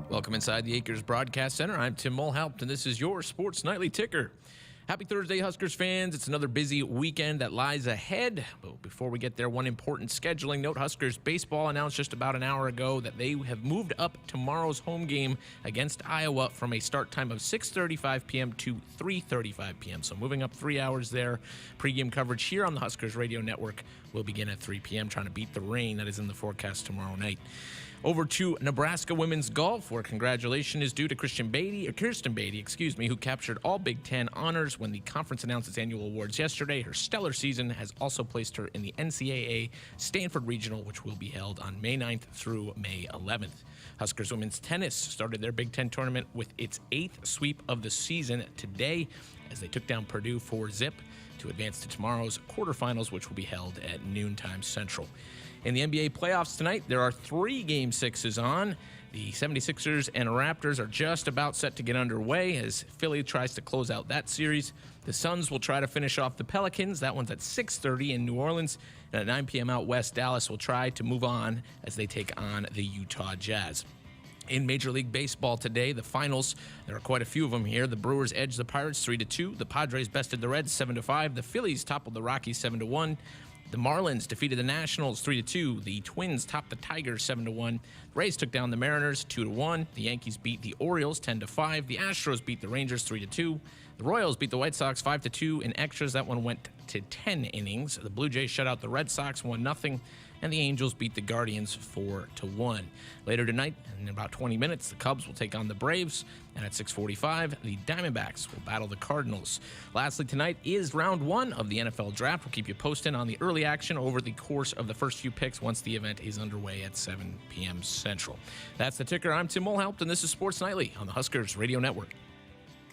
Welcome inside the Acres Broadcast Center. I'm Tim Mulhaupt, and this is your Sports Nightly Ticker. Happy Thursday, Huskers fans. It's another busy weekend that lies ahead. But before we get there, one important scheduling note. Huskers baseball announced just about an hour ago that they have moved up tomorrow's home game against Iowa from a start time of 6:35 p.m. to 3:35 p.m. So moving up 3 hours there. Pre-game coverage here on the Huskers Radio Network will begin at 3 p.m. trying to beat the rain that is in the forecast tomorrow night. Over to Nebraska women's golf, where congratulations is due to Kirsten Beatty, who captured all Big Ten honors when the conference announced its annual awards yesterday. Her stellar season has also placed her in the NCAA Stanford Regional, which will be held on May 9th through May 11th. Huskers women's tennis started their Big Ten tournament with its 8th sweep of the season today as they took down Purdue 4-0 to advance to tomorrow's quarterfinals, which will be held at noontime Central. In the NBA playoffs tonight, there are 3 Game 6s on. The 76ers and Raptors are just about set to get underway as Philly tries to close out that series. The Suns will try to finish off the Pelicans. That one's at 6:30 in New Orleans. And at 9 p.m. out west, Dallas will try to move on as they take on the Utah Jazz. In Major League Baseball today, the finals, there are quite a few of them here. The Brewers edged the Pirates 3-2. The Padres bested the Reds 7-5. The Phillies toppled the Rockies 7-1. The Marlins defeated the Nationals 3-2. The Twins topped the Tigers 7-1. The Rays took down the Mariners 2-1. The Yankees beat the Orioles 10-5. The Astros beat the Rangers 3-2. The Royals beat the White Sox 5-2 in extras. That one went to 10 innings. The Blue Jays shut out the Red Sox 1-0. And the Angels beat the Guardians 4-1. Later tonight, in about 20 minutes, the Cubs will take on the Braves. And at 6:45, the Diamondbacks will battle the Cardinals. Lastly, tonight is round 1 of the NFL Draft. We'll keep you posted on the early action over the course of the first few picks once the event is underway at 7 p.m. Central. That's the ticker. I'm Tim Mulhaupt, and this is Sports Nightly on the Huskers Radio Network.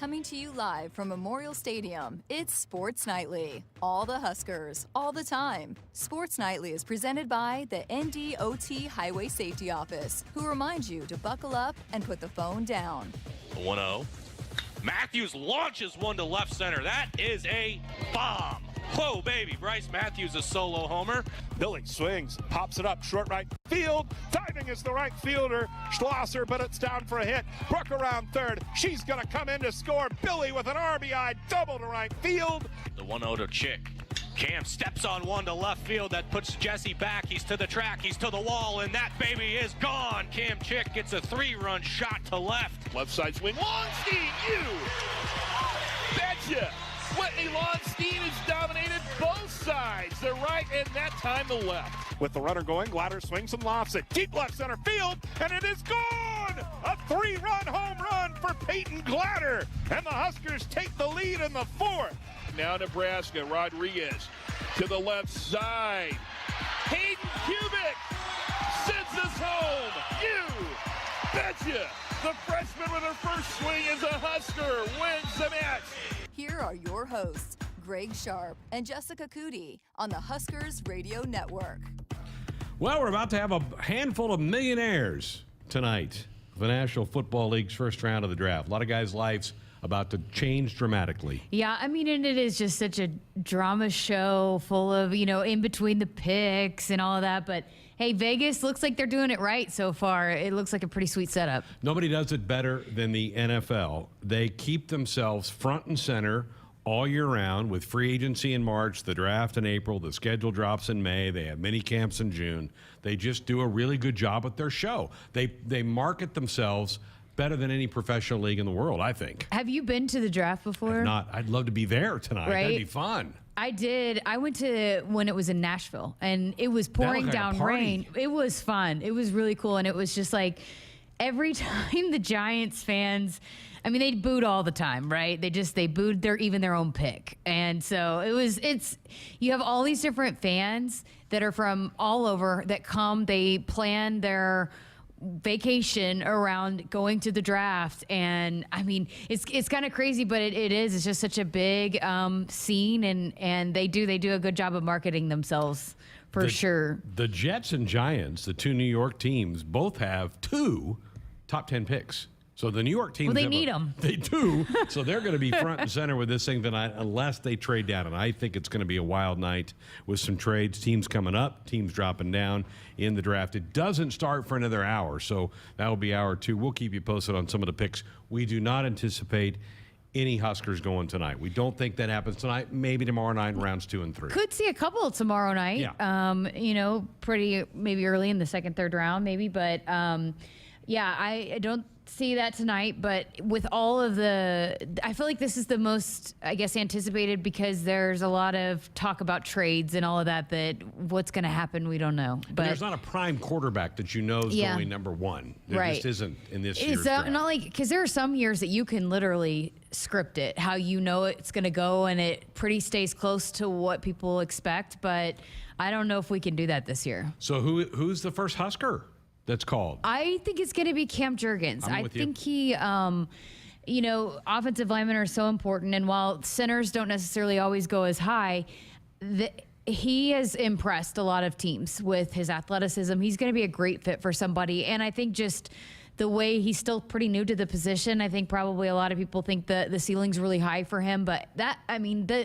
Coming to you live from Memorial Stadium, it's Sports Nightly. All the Huskers, all the time. Sports Nightly is presented by the NDOT Highway Safety Office, who reminds you to buckle up and put the phone down. 1-0. Matthews launches one to left center. That is a bomb. Whoa, baby. Bryce Matthews, a solo homer. Billy swings, pops it up, short right field. Diving is the right fielder, Schlosser, but it's down for a hit. Brook around third. She's going to come in to score. Billy with an RBI double to right field. The 1-0 to Chick. Cam steps on one to left field. That puts Jesse back. He's to the track. He's to the wall, and that baby is gone. Cam Chick gets a 3-run shot to left. Left side swing. Lonstein, you betcha. Whitney Lonstein has dominated both sides, the right and that time the left. With the runner going, Glatter swings and lofts it. Deep left center field, and it is gone! A 3-run home run for Peyton Glatter, and the Huskers take the lead in the 4th. Now Nebraska, Rodriguez to the left side. Hayden Kubik sends us home. You betcha! The freshman with her first swing as a Husker wins the match. Here are your hosts, Greg Sharpe and Jessica Coody on the Huskers Radio Network. Well, we're about to have a handful of millionaires tonight. The National Football League's first round of the draft. A lot of guys' lives about to change dramatically. Yeah, I mean, and it is just such a drama show full of, in between the picks and all of that. But hey, Vegas looks like they're doing it right so far. It looks like a pretty sweet setup. Nobody does it better than the NFL. They keep themselves front and center all year round with free agency in March, the draft in April, the schedule drops in May. They have mini camps in June. They just do a really good job with their show. They market themselves better than any professional league in the world, I think. Have you been to the draft before? I've not. I'd love to be there tonight. Right? That'd be fun. I did. I went to when it was in Nashville, and it was pouring down rain. It was fun. It was really cool, and it was just like every time the Giants fans, I mean, they booed all the time, right? They booed their own pick. And so you have all these different fans that are from all over that come, they plan their vacation around going to the draft. And I mean, it's kind of crazy, but it's just such a big scene, and they do a good job of marketing themselves for sure. The Jets and Giants, the two New York teams, both have 2 top 10 picks So the New York teams, they need them. They do. So they're going to be front and center with this thing tonight unless they trade down. And I think it's going to be a wild night with some trades. Teams coming up, teams dropping down in the draft. It doesn't start for another hour, so that'll be hour 2. We'll keep you posted on some of the picks. We do not anticipate any Huskers going tonight. We don't think that happens tonight. Maybe tomorrow night in rounds 2 and 3. Could see a couple tomorrow night. Yeah. Pretty maybe early in the second, third round, maybe. But I don't see that tonight. But with all of I feel like this is the most, I guess, anticipated because there's a lot of talk about trades and all of that. That what's going to happen, we don't know. But there's not a prime quarterback that you know is going number 1. There just isn't in this year's draft. Not like, because there are some years that you can literally script it how you know it's going to go, and it pretty stays close to what people expect. But I don't know if we can do that this year. So who's the first Husker that's called? I think it's going to be Cam Jurgens. I think he, offensive linemen are so important. And while centers don't necessarily always go as high, he has impressed a lot of teams with his athleticism. He's going to be a great fit for somebody. And I think just the way he's still pretty new to the position, I think probably a lot of people think the ceiling's really high for him. But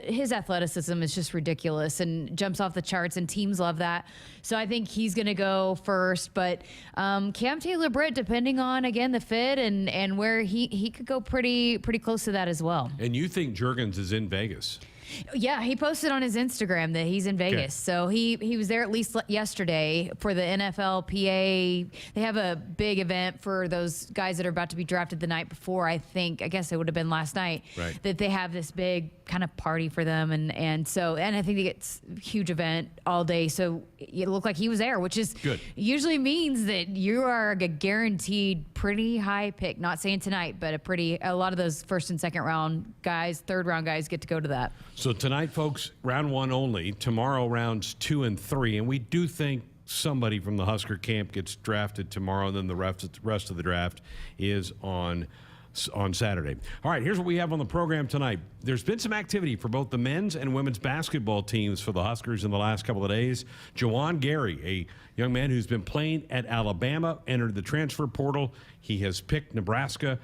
his athleticism is just ridiculous and jumps off the charts, and teams love that. So I think he's going to go first. But Cam Taylor-Britt, depending on, again, the fit and where he could go pretty close to that as well. And you think Jurgens is in Vegas? Yeah, he posted on his Instagram that he's in Vegas. Okay. So he was there at least yesterday for the NFLPA. They have a big event for those guys that are about to be drafted the night before. I guess it would have been last night. Right. That they have this big kind of party for them. And I think it's a huge event all day. So it looked like he was there, which is good. Usually means that you are a guaranteed pretty high pick. Not saying tonight, but a lot of those first and second round guys, third round guys get to go to that. So tonight, folks, round 1 only. Tomorrow, rounds 2 and 3. And we do think somebody from the Husker camp gets drafted tomorrow, and then the rest of the draft is on Saturday. All right, here's what we have on the program tonight. There's been some activity for both the men's and women's basketball teams for the Huskers in the last couple of days. Juwan Gary, a young man who's been playing at Alabama, entered the transfer portal. He has picked Nebraska.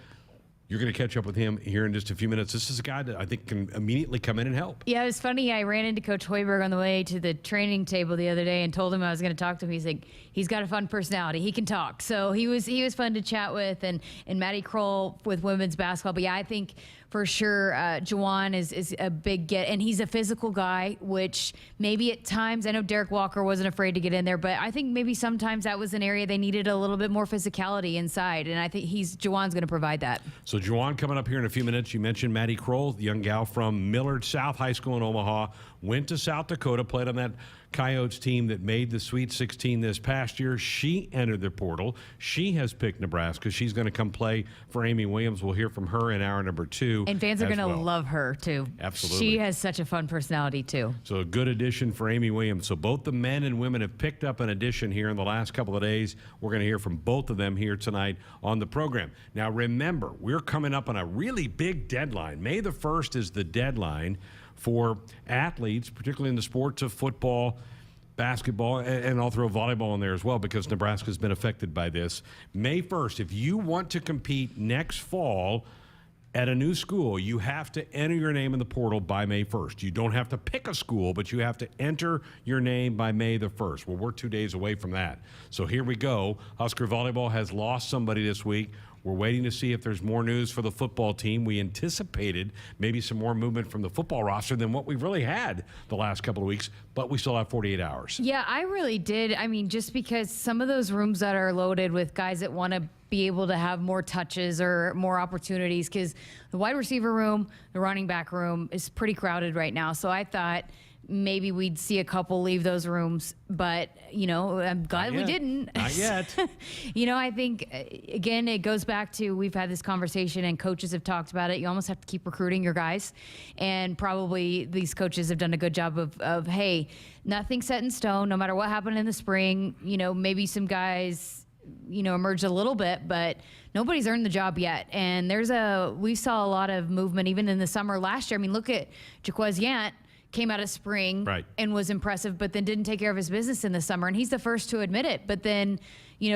You're going to catch up with him here in just a few minutes. This is a guy that I think can immediately come in and help. Yeah, it was funny. I ran into Coach Hoiberg on the way to the training table the other day and told him I was going to talk to him. He's like, he's got a fun personality. He can talk. So he was fun to chat with, and Maddie Krull with women's basketball. But yeah, I think for sure Juwan is a big get, and he's a physical guy, which maybe at times, I know Derek Walker wasn't afraid to get in there, but I think maybe sometimes that was an area they needed a little bit more physicality inside, and I think Juwan's going to provide that. So Juwan coming up here in a few minutes. You mentioned Maddie Krull, the young gal from Millard South High School in Omaha, went to South Dakota, played on that Coyotes team that made the Sweet 16 this past year. She entered the portal. She has picked Nebraska. She's going to come play for Amy Williams. We'll hear from her in hour number 2. And fans are going to love her, too. Absolutely. She has such a fun personality, too. So a good addition for Amy Williams. So both the men and women have picked up an addition here in the last couple of days. We're going to hear from both of them here tonight on the program. Now, remember, we're coming up on a really big deadline. May the 1st is the deadline for athletes, particularly in the sports of football, basketball, and I'll throw volleyball in there as well because Nebraska's been affected by this. May 1st, if you want to compete next fall at a new school, you have to enter your name in the portal by May 1st. You don't have to pick a school, but you have to enter your name by May the 1st. Well, we're 2 days away from that. So here we go. Husker Volleyball has lost somebody this week. We're waiting to see if there's more news for the football team. We anticipated maybe some more movement from the football roster than what we've really had the last couple of weeks, but we still have 48 hours. Yeah, I really did. I mean, just because some of those rooms that are loaded with guys that want to be able to have more touches or more opportunities, because the wide receiver room, the running back room is pretty crowded right now. So I thought maybe we'd see a couple leave those rooms, but I'm glad we didn't. Not yet. I think again it goes back to, we've had this conversation and coaches have talked about it. You almost have to keep recruiting your guys, and probably these coaches have done a good job of hey, nothing's set in stone. No matter what happened in the spring, maybe some guys emerged a little bit, but nobody's earned the job yet. And we saw a lot of movement even in the summer last year. I mean, look at Jaquez Yant. came out of spring Right. and was impressive, but then didn't take care of his business in the summer. And he's the first to admit it. But then,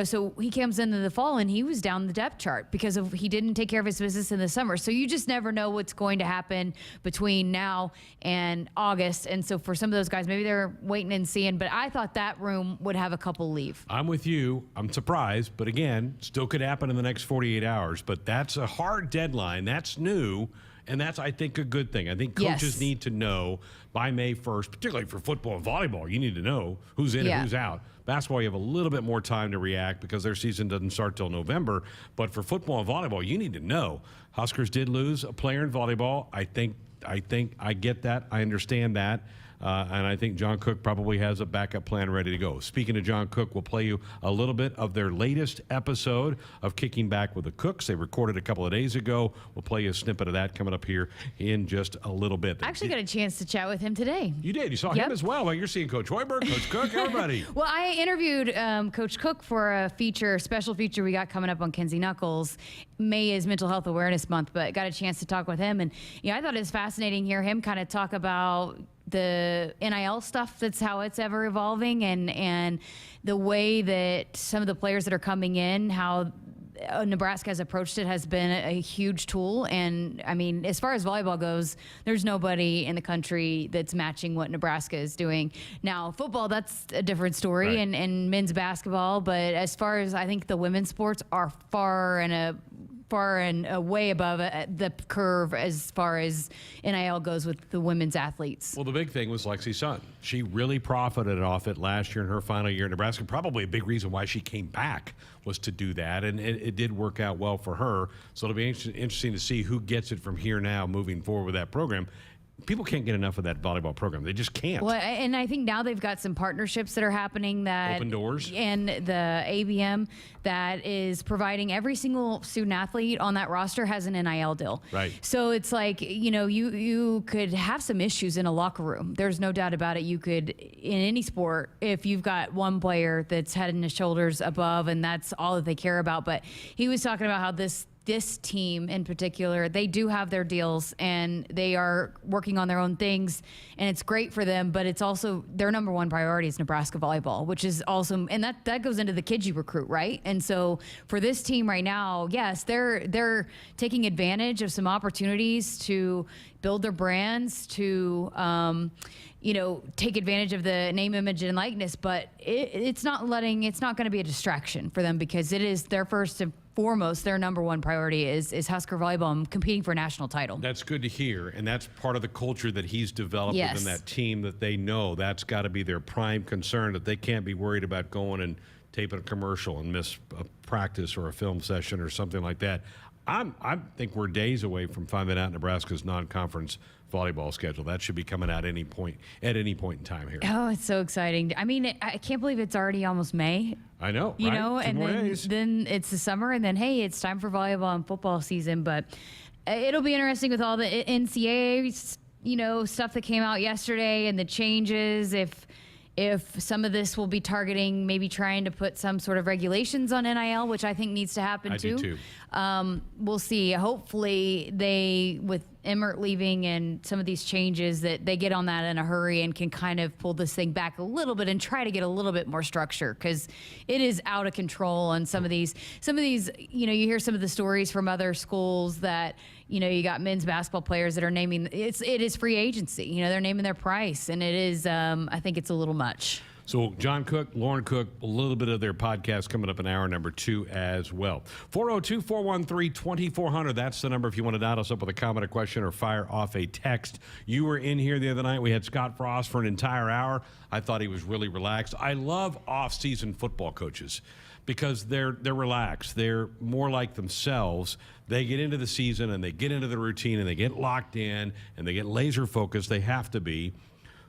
so he comes into the fall and he was down the depth chart because he didn't take care of his business in the summer. So you just never know what's going to happen between now and August. And so for some of those guys, maybe they're waiting and seeing. But I thought that room would have a couple leave. I'm with you. I'm surprised, but again, still could happen in the next 48 hours. But that's a hard deadline. That's new. And that's, I think, a good thing. I think coaches need to know by May 1st, particularly for football and volleyball, you need to know who's in and who's out. Basketball, you have a little bit more time to react because their season doesn't start till November. But for football and volleyball, you need to know. Huskers did lose a player in volleyball. I think I get that. I understand that. And I think John Cook probably has a backup plan ready to go. Speaking of John Cook, we'll play you a little bit of their latest episode of Kicking Back with the Cooks. They recorded a couple of days ago. We'll play you a snippet of that coming up here in just a little bit. I actually got a chance to chat with him today. You did? You saw him as well? Well, you're seeing Coach Hoiberg, Coach Cook, everybody. Well, I interviewed Coach Cook for a special feature we got coming up on Kenzie Knuckles. May is Mental Health Awareness Month, but got a chance to talk with him. And I thought it was fascinating to hear him kind of talk about the NIL stuff, that's how it's ever evolving, and the way that some of the players that are coming in, how Nebraska has approached it has been a huge tool. And I mean, as far as volleyball goes, there's nobody in the country that's matching what Nebraska is doing. Now, football, that's a different story, right. and men's basketball. But as far as I think the women's sports are far and way above the curve as far as NIL goes with the women's athletes. Well, the big thing was Lexi Sun. She really profited off it last year in her final year in Nebraska. Probably a big reason why she came back was to do that, and it did work out well for her. So it'll be interesting to see who gets it from here now moving forward with that program. People can't get enough of that volleyball program. They just can't. Well, and I think now they've got some partnerships that are happening that Open Doors and the ABM that is providing every single student athlete on that roster has an NIL deal. Right. So it's like, you could have some issues in a locker room. There's no doubt about it. You could, in any sport, if you've got one player that's head and shoulders above and that's all that they care about. But he was talking about how this team in particular, they do have their deals and they are working on their own things, and it's great for them, but it's also their number one priority is Nebraska volleyball, which is awesome. And that goes into the kids you recruit, right? And so for this team right now, yes, they're taking advantage of some opportunities to build their brands, to take advantage of the name, image, and likeness, but it's not going to be a distraction for them, because it is their first and foremost, their number one priority is Husker volleyball and competing for a national title. That's good to hear, and that's part of the culture that he's developed within that team, that they know that's got to be their prime concern, that they can't be worried about going and taping a commercial and miss a practice or a film session or something like that. I think we're days away from finding out Nebraska's non-conference volleyball schedule. That should be coming out at any point in time here. Oh, it's so exciting. I mean, I can't believe it's already almost May. I know, You right? know, 2 and more days. then it's the summer, and then, hey, it's time for volleyball and football season. But it'll be interesting with all the NCAA, stuff that came out yesterday and the changes. If some of this will be targeting maybe trying to put some sort of regulations on NIL, which I think needs to happen too. I do too. We'll see. Hopefully they, with Emmert leaving and some of these changes, that they get on that in a hurry and can kind of pull this thing back a little bit and try to get a little bit more structure, because it is out of control on some of these, you hear some of the stories from other schools that, you got men's basketball players that are naming, it is free agency. They're naming their price, and it is, I think it's a little much. So John Cook, Lauren Cook, a little bit of their podcast coming up in hour number 2 as well. 402-413-2400. That's the number if you want to dial us up with a comment, a question, or fire off a text. You were in here the other night. We had Scott Frost for an entire hour. I thought he was really relaxed. I love off-season football coaches because they're relaxed. They're more like themselves. They get into the season and they get into the routine and they get locked in and they get laser focused. They have to be.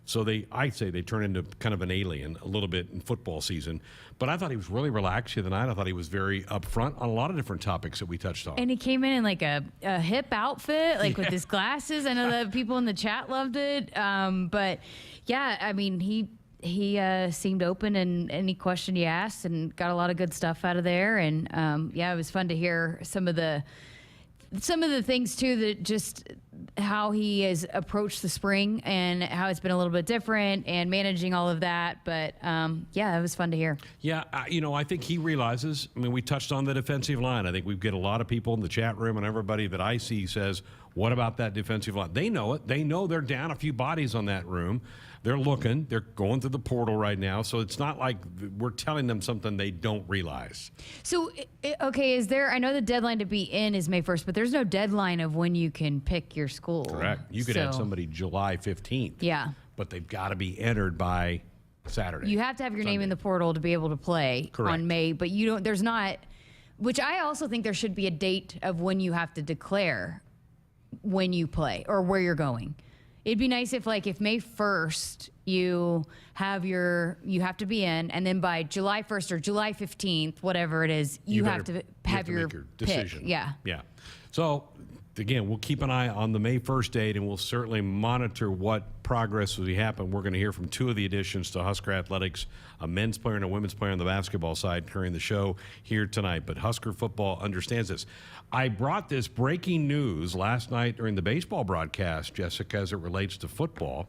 So I'd say they turn into kind of an alien a little bit in football season. But I thought he was really relaxed the other night. I thought he was very upfront on a lot of different topics that we touched on. And he came in like a hip outfit, with his glasses. I know that people in the chat loved it. But yeah, I mean, he seemed open in any question you asked and got a lot of good stuff out of there. And it was fun to hear some of the some of the things too, that just how he has approached the spring and how it's been a little bit different and managing all of that. But yeah, it was fun to hear. Yeah, I think he realizes, we touched on the defensive line. I think we get a lot of people in the chat room, and everybody that I see says, what about that defensive line? They know it. They know they're down a few bodies on that room. They're looking. They're going through the portal right now. So it's not like we're telling them something they don't realize. So, okay, I know the deadline to be in is May 1st, but there's no deadline of when you can pick your school. Correct. You could have somebody July 15th. Yeah. But they've got to be entered by Saturday. You have to have your name in the portal to be able to play on May, but there's not, which I also think there should be a date of when you have to declare when you play or where you're going. It'd be nice if May 1st you have to be in, and then by July 1st or July 15th, whatever it is, you have to have your decision. Pick. Yeah. Yeah. So again, we'll keep an eye on the May 1st date, and we'll certainly monitor what progress will happen. We're going to hear from two of the additions to Husker Athletics, a men's player and a women's player on the basketball side during the show here tonight. But Husker football understands this. I brought this breaking news last night during the baseball broadcast, Jessica, as it relates to football.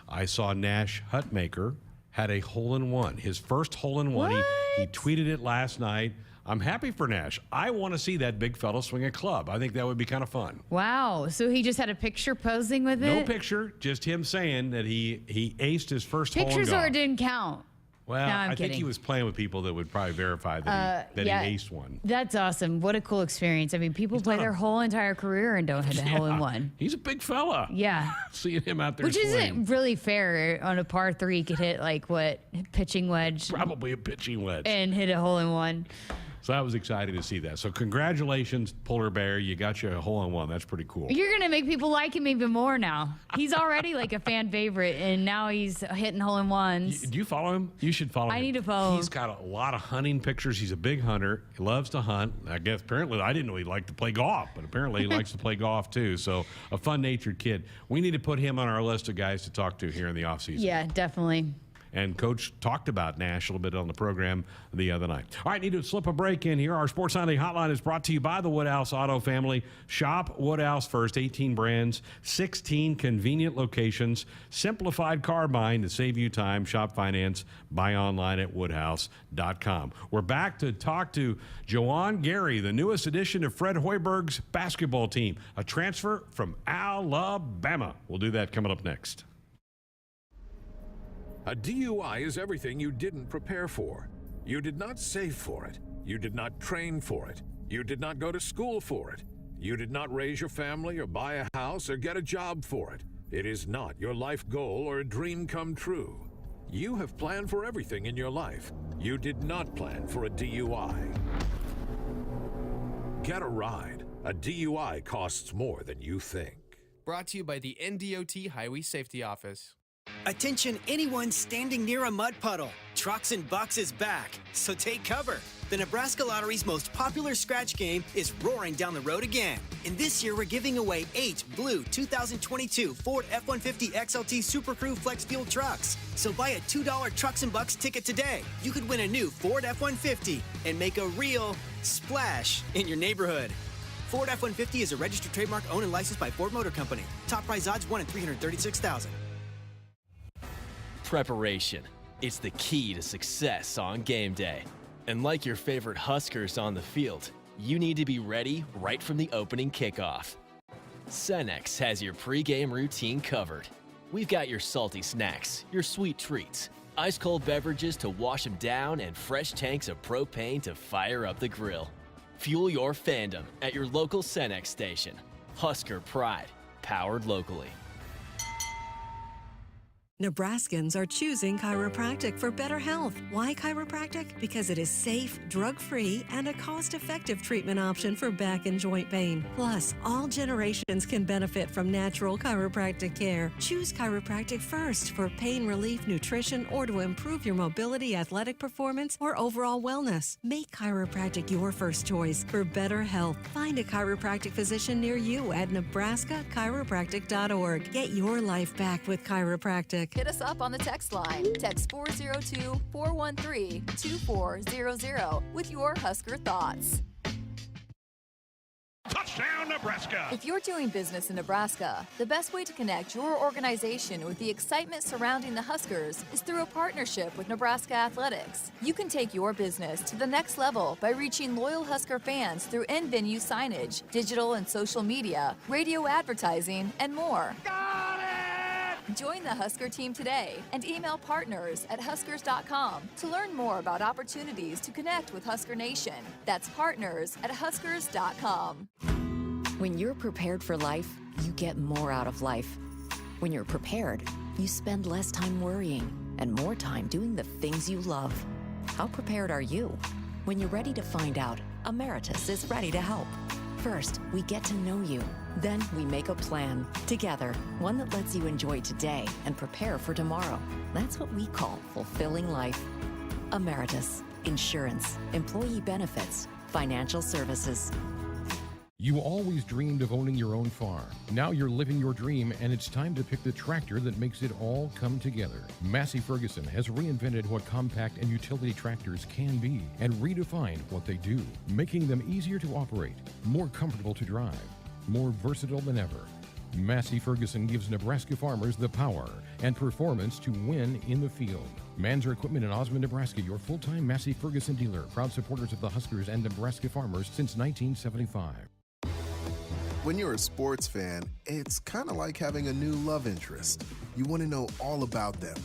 I saw Nash Hutmaker had a hole-in-one, his first hole-in-one. He tweeted it last night. I'm happy for Nash. I want to see that big fellow swing a club. I think that would be kind of fun. Wow. So he just had a picture posing with it? No picture, just him saying that he aced his first hole in golf. Pictures or it didn't count? Well, No, I think he was playing with people that would probably verify that he aced one. That's awesome. What a cool experience. People play their whole entire career and don't hit a hole in one. He's a big fella. Yeah. Seeing him out there Which swing. isn't really fair. On a par 3, you could hit pitching wedge. Probably a pitching wedge. And hit a hole in one. So that was exciting to see that. So congratulations, Polar Bear. You got you a hole-in-one. That's pretty cool. You're going to make people like him even more now. He's already a fan favorite, and now he's hitting hole-in-ones. Do you follow him? You should follow him. I need to follow him. He's got a lot of hunting pictures. He's a big hunter. He loves to hunt. I guess apparently I didn't know he liked to play golf, but apparently he likes to play golf too. So a fun-natured kid. We need to put him on our list of guys to talk to here in the offseason. Yeah, definitely. And Coach talked about Nash a little bit on the program the other night. All right, need to slip a break in here. Our Sports Nightly Hotline is brought to you by the Woodhouse Auto Family. Shop Woodhouse first. 18 brands, 16 convenient locations, simplified car buying to save you time. Shop finance, buy online at woodhouse.com. We're back to talk to Juwan Gary, the newest addition to Fred Hoiberg's basketball team, a transfer from Alabama. We'll do that coming up next. A DUI is everything you didn't prepare for. You did not save for it. You did not train for it. You did not go to school for it. You did not raise your family or buy a house or get a job for it. It is not your life goal or a dream come true. You have planned for everything in your life. You did not plan for a DUI. Get a ride. A DUI costs more than you think. Brought to you by the NDOT Highway Safety Office. Attention anyone standing near a mud puddle. Trucks and Bucks is back, so take cover. The Nebraska Lottery's most popular scratch game is roaring down the road again. And this year we're giving away 8 blue 2022 Ford F-150 XLT Super Crew Flex Fuel trucks. So buy a $2 Trucks and Bucks ticket today. You could win a new Ford F-150 and make a real splash in your neighborhood. Ford F-150 is a registered trademark owned and licensed by Ford Motor Company. Top prize odds 1 in 336,000. Preparation. It's the key to success on game day. And like your favorite Huskers on the field, you need to be ready right from the opening kickoff. Cenex has your pregame routine covered. We've got your salty snacks, your sweet treats, ice-cold beverages to wash them down, and fresh tanks of propane to fire up the grill. Fuel your fandom at your local Cenex station. Husker Pride, powered locally. Nebraskans are choosing chiropractic for better health. Why chiropractic? Because it is safe, drug-free, and a cost-effective treatment option for back and joint pain. Plus, all generations can benefit from natural chiropractic care. Choose chiropractic first for pain relief, nutrition, or to improve your mobility, athletic performance, or overall wellness. Make chiropractic your first choice for better health. Find a chiropractic physician near you at nebraska-chiropractic.org. Get your life back with chiropractic. Hit us up on the text line. Text 402-413-2400 with your Husker thoughts. Touchdown, Nebraska! If you're doing business in Nebraska, the best way to connect your organization with the excitement surrounding the Huskers is through a partnership with Nebraska Athletics. You can take your business to the next level by reaching loyal Husker fans through in-venue signage, digital and social media, radio advertising, and more. Got it! Join the Husker team today and email partners@huskers.com to learn more about opportunities to connect with Husker Nation. That's partners@huskers.com. When you're prepared for life, you get more out of life. When you're prepared, you spend less time worrying and more time doing the things you love. How prepared are you? When you're ready to find out, Emeritus is ready to help. First, we get to know you. Then we make a plan together, one that lets you enjoy today and prepare for tomorrow. That's what we call fulfilling life. Emeritus, insurance, employee benefits, financial services. You always dreamed of owning your own farm. Now you're living your dream, and it's time to pick the tractor that makes it all come together. Massey Ferguson has reinvented what compact and utility tractors can be and redefined what they do, making them easier to operate, more comfortable to drive, more versatile than ever. Massey Ferguson gives Nebraska farmers the power and performance to win in the field. Manzer Equipment in Osmond, Nebraska, your full-time Massey Ferguson dealer, proud supporters of the Huskers and Nebraska farmers since 1975. When you're a sports fan, it's kind of like having a new love interest. You want to know all about them.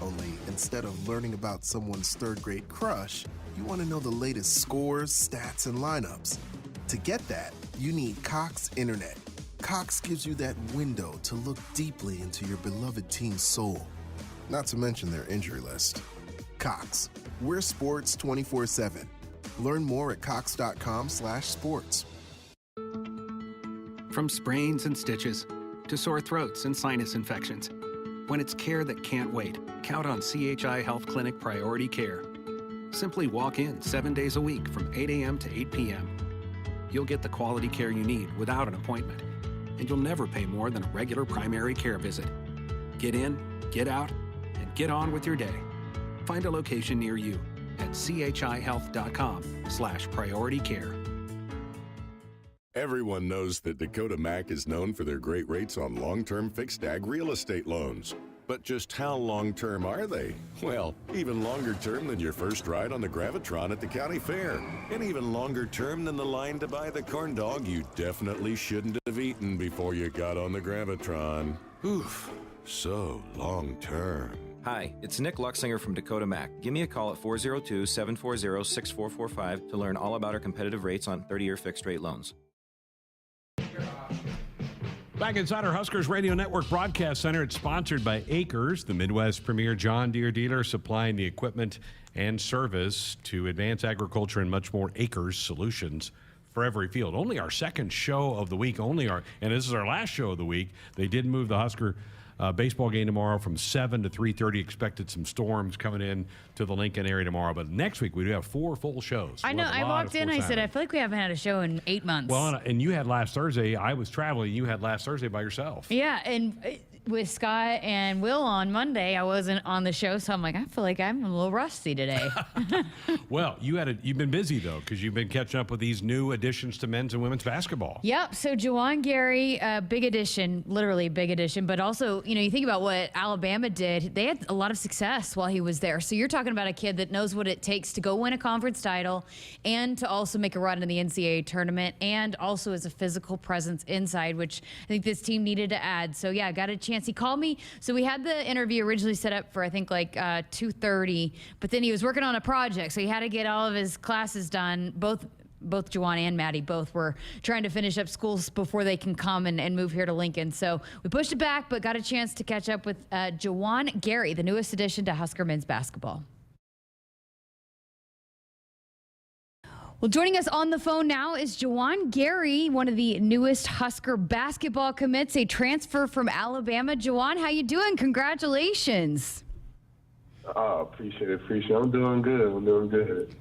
Only instead of learning about someone's third-grade crush, you want to know the latest scores, stats, and lineups. To get that, you need Cox Internet. Cox gives you that window to look deeply into your beloved team's soul. Not to mention their injury list. Cox, we're sports 24/7. Learn more at cox.com/sports. From sprains and stitches to sore throats and sinus infections. When it's care that can't wait, count on CHI Health Clinic Priority Care. Simply walk in 7 days a week from 8 a.m. to 8 p.m. You'll get the quality care you need without an appointment, and you'll never pay more than a regular primary care visit. Get in, get out, and get on with your day. Find a location near you at chihealth.com/priority care. Everyone knows that Dakota Mac is known for their great rates on long-term fixed ag real estate loans. But just how long-term are they? Well, even longer term than your first ride on the Gravitron at the county fair. And even longer term than the line to buy the corn dog you definitely shouldn't have eaten before you got on the Gravitron. Oof, so long-term. Hi, it's Nick Luxinger from Dakota Mac. Give me a call at 402-740-6445 to learn all about our competitive rates on 30-year fixed-rate loans. Back inside our Huskers Radio Network Broadcast Center, it's sponsored by Acres, the Midwest premier John Deere dealer, supplying the equipment and service to advance agriculture and much more. Acres solutions for every field. Only our second show of the week, and this is our last show of the week. They did move the Husker baseball game tomorrow from 7 to 3:30. Expected some storms coming in to the Lincoln area tomorrow. But next week, we do have 4 full shows. I know. I walked in, I said, I feel like we haven't had a show in 8 months. Well, and you had last Thursday. I was traveling. You had last Thursday by yourself. Yeah, and with Scott and Will on Monday, I wasn't on the show, so I'm like, I feel like I'm a little rusty today. Well, you've been busy, though, because you've been catching up with these new additions to men's and women's basketball. Yep, so Juwan Gary, big addition, literally big addition, but also, you think about what Alabama did. They had a lot of success while he was there. So you're talking about a kid that knows what it takes to go win a conference title and to also make a run in the NCAA tournament, and also as a physical presence inside, which I think this team needed to add. So yeah, got a chance. He called me. So we had the interview originally set up for, I think, like 2:30, but then he was working on a project. So he had to get all of his classes done. Both Juwan and Maddie both were trying to finish up schools before they can come and move here to Lincoln. So we pushed it back, but got a chance to catch up with Juwan Gary, the newest addition to Husker men's basketball. Well, joining us on the phone now is Juwan Gary, one of the newest Husker basketball commits, a transfer from Alabama. Juwan, how you doing? Congratulations. Oh, appreciate it. I'm doing good.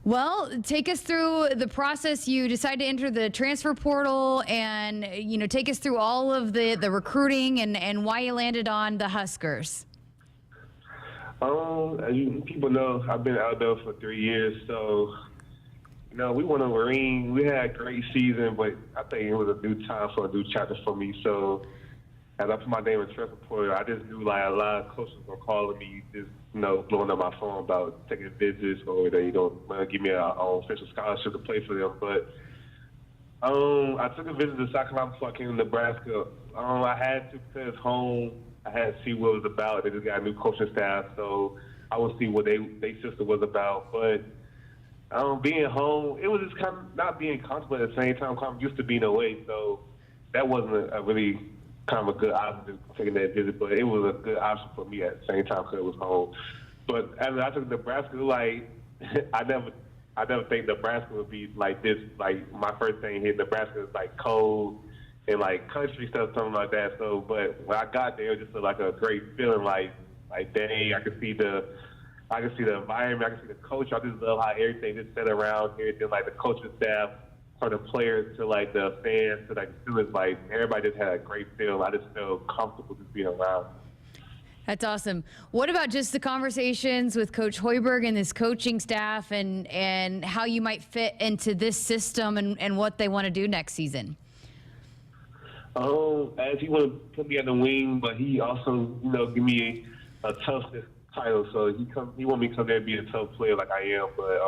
Well, take us through the process. You decided to enter the transfer portal and, take us through all of the recruiting and why you landed on the Huskers. As people know, I've been out there for 3 years, so we won a ring. We had a great season, but I think it was a new time for a new chapter for me. So as I put my name in transfer portal, I just knew like a lot of coaches were calling me, just blowing up my phone about taking visits or they don't give me an official scholarship to play for them. But I took a visit to South Carolina before I came to Nebraska. I had to because home. I had to see what it was about. They just got a new coaching staff, so I would see what their system was about. But being home, it was just kind of not being comfortable at the same time. I'm used to being away, so that wasn't a really kind of a good option taking that visit. But it was a good option for me at the same time because it was home. But as I took Nebraska, like I never think Nebraska would be like this. Like my first thing here, Nebraska is like cold and like country stuff, something like that. So, but when I got there, it was just like a great feeling. Like dang, I could see the environment, I could see the coach. I just love how everything just set around here. Then like the coaching staff, from the players to like the fans to like the students, like everybody just had a great feel. I just felt comfortable just being around. That's awesome. What about just the conversations with Coach Hoiberg and his coaching staff and how you might fit into this system and what they want to do next season? As he want to put me on the wing, but he also, give me a toughness title. So he want me to come there and be a tough player like I am. But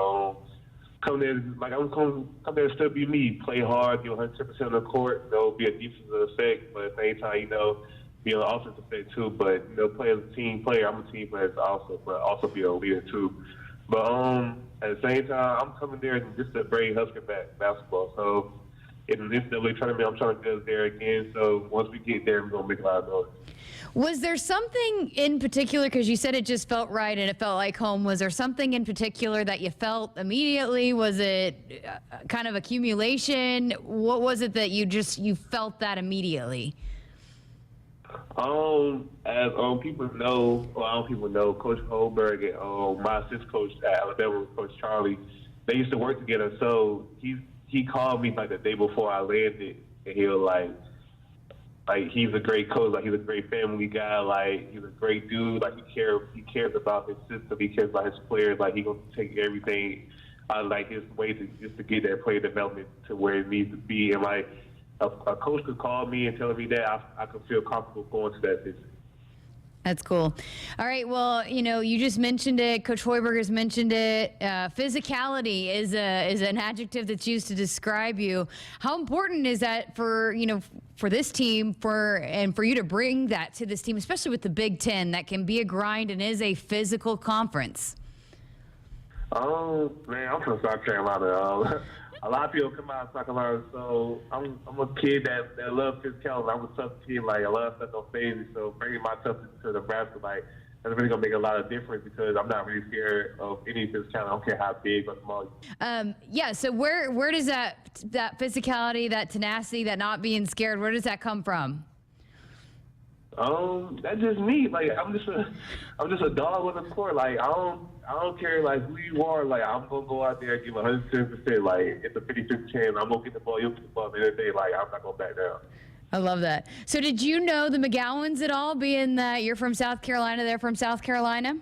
come there, like I'm come there and still be me, play hard, 110% on the court, be a defensive effect, but at the same time, be an offensive effect too. But play as a team player. I'm a team player also, but also be a leader too. But at the same time, I'm coming there just to bring Husker back basketball. So in this NCAA tournament, I'm trying to go there again. So once we get there, we're gonna make a lot of noise. Was there something in particular, because you said it just felt right and it felt like home, was there something in particular that you felt immediately? Was it kind of accumulation? What was it that you felt that immediately? As people know, Coach Hoiberg and my assistant coach at Alabama, Coach Charlie, they used to work together. So he called me like the day before I landed, and he was like he's a great coach, like he's a great family guy, like he's a great dude, like he cares about his system, he cares about his players, like he gonna take everything out of like his way to get that player development to where it needs to be. And like a coach could call me and tell me that I could feel comfortable going to that visit. That's cool. All right. Well, you just mentioned it. Coach Hoiberg has mentioned it. Physicality is an adjective that's used to describe you. How important is that for this team, for you to bring that to this team, especially with the Big Ten, that can be a grind and is a physical conference? Man, I'm from South Carolina. A lot of people come out of South Carolina, so I'm a kid that loves physicality. I'm a tough kid, like a lot of stuff don't phase me. So bringing my toughness to Nebraska, like that's really gonna make a lot of difference because I'm not really scared of any physicality. I don't care how big or small. Yeah. So where does that physicality, that tenacity, that not being scared, where does that come from? That's just me. Like I'm just a dog on the court. Like I don't care like who you are. Like I'm gonna go out there and give 110%. Like it's a 50-50 chance. I'm gonna get the ball. You'll get the ball. At the end of the day, like I'm not gonna back down. I love that. So did you know the McGowans at all, being that you're from South Carolina, they're from South Carolina?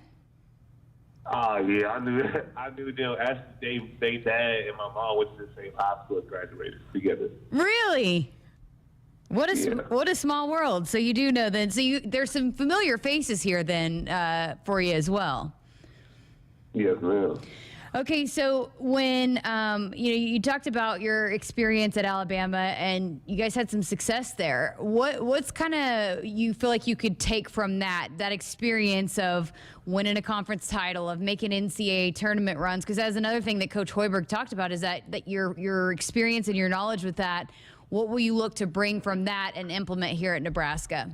Yeah, I knew them. Actually, they dad and my mom went to the same high school and graduated together. Really? What a small world. So you do know then. So there's some familiar faces here then for you as well. Yes, ma'am. Okay, so when you talked about your experience at Alabama and you guys had some success there, what's kind of you feel like you could take from that experience of winning a conference title, of making NCAA tournament runs? Because that's another thing that Coach Hoiberg talked about is that your experience and your knowledge with that. What will you look to bring from that and implement here at Nebraska?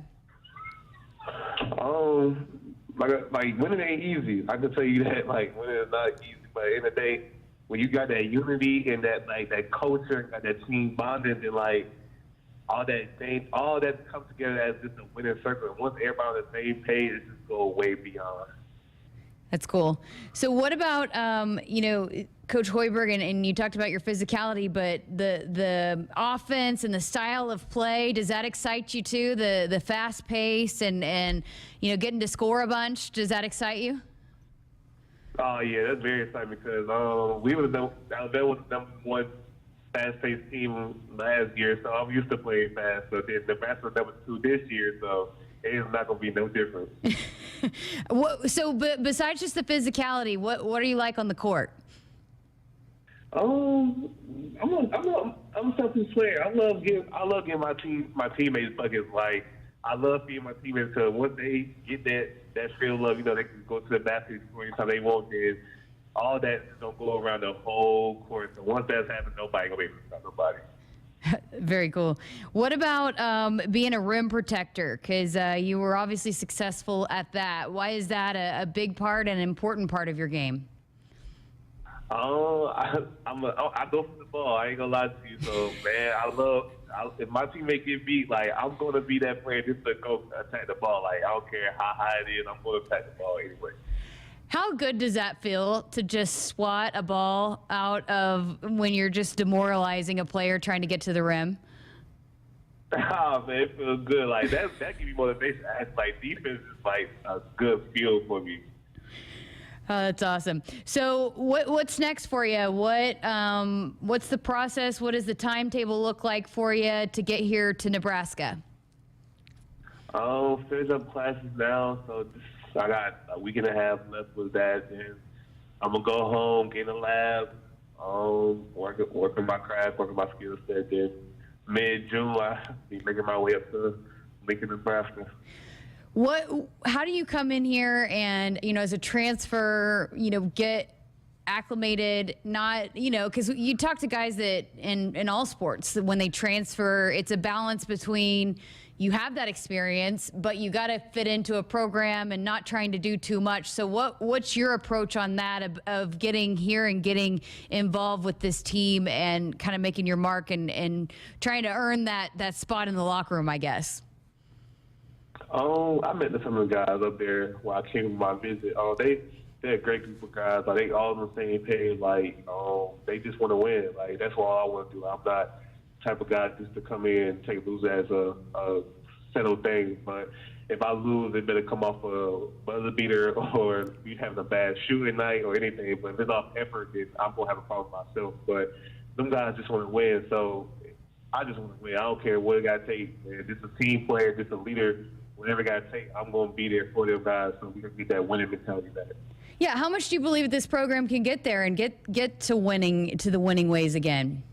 Like winning ain't easy. I can tell you that. Like winning is not easy. But at the end of the day, when you got that unity and that culture, and that team bonding, and like all that comes together as just a winning circle. And once everybody on the same page, it just go way beyond. That's cool. So what about, Coach Hoiberg, and you talked about your physicality, but the offense and the style of play, does that excite you too? The fast pace and getting to score a bunch, does that excite you? Oh, yeah, that's very exciting because Alabama was the number one fast-paced team last year, so I'm used to playing fast. So then Nebraska was number 2 this year, so it's not going to be no different. But besides just the physicality, what are you like on the court? I'm a selfish player. I love getting my teammates buckets. Like, I love seeing my teammates because once they get that feel love, they can go to the basket anytime they want. And all that is going to go around the whole court. So once that's happened, nobody going to be able to stop nobody. Very cool. What about being a rim protector? Because you were obviously successful at that. Why is that a big part and an important part of your game? I go for the ball. I ain't gonna lie to you. So, man, if my teammate get beat, like, I'm gonna be that player just to go attack the ball. Like, I don't care how high it is, I'm gonna attack the ball anyway. How good does that feel to just swat a ball out of when you're just demoralizing a player trying to get to the rim? Oh, man, it feels good. Like, that gives me motivation. Like, defense is like a good feel for me. Oh, that's awesome. So what's next for you? What's the process? What does the timetable look like for you to get here to Nebraska? Finish up classes now, so I got a week and a half left with that, and I'm gonna go home, get in the lab, working my craft, working my skill set. Then mid-June, I'll be making my way up to Lincoln, Nebraska. How do you come in here and, as a transfer, get acclimated, not, because you talk to guys that in all sports, that when they transfer, it's a balance between you have that experience, but you got to fit into a program and not trying to do too much. So what's your approach on that of getting here and getting involved with this team and kind of making your mark and trying to earn that spot in the locker room, I guess? I met some of the guys up there while I came on my visit. They're a great group of guys. Like, they all on the same page. Like, they just want to win. Like, that's what I want to do. I'm not the type of guy just to come in and take lose as a settled thing. But if I lose, it better come off a buzzer beater or you having a bad shooting night or anything. But if it's off effort, then I'm going to have a problem myself. But them guys just want to win. So I just want to win. I don't care what it got to take. Man. Just a team player, just a leader. Whatever I got to take, I'm going to be there for them guys so we can get that winning mentality back. Yeah, how much do you believe this program can get there and get to the winning ways again?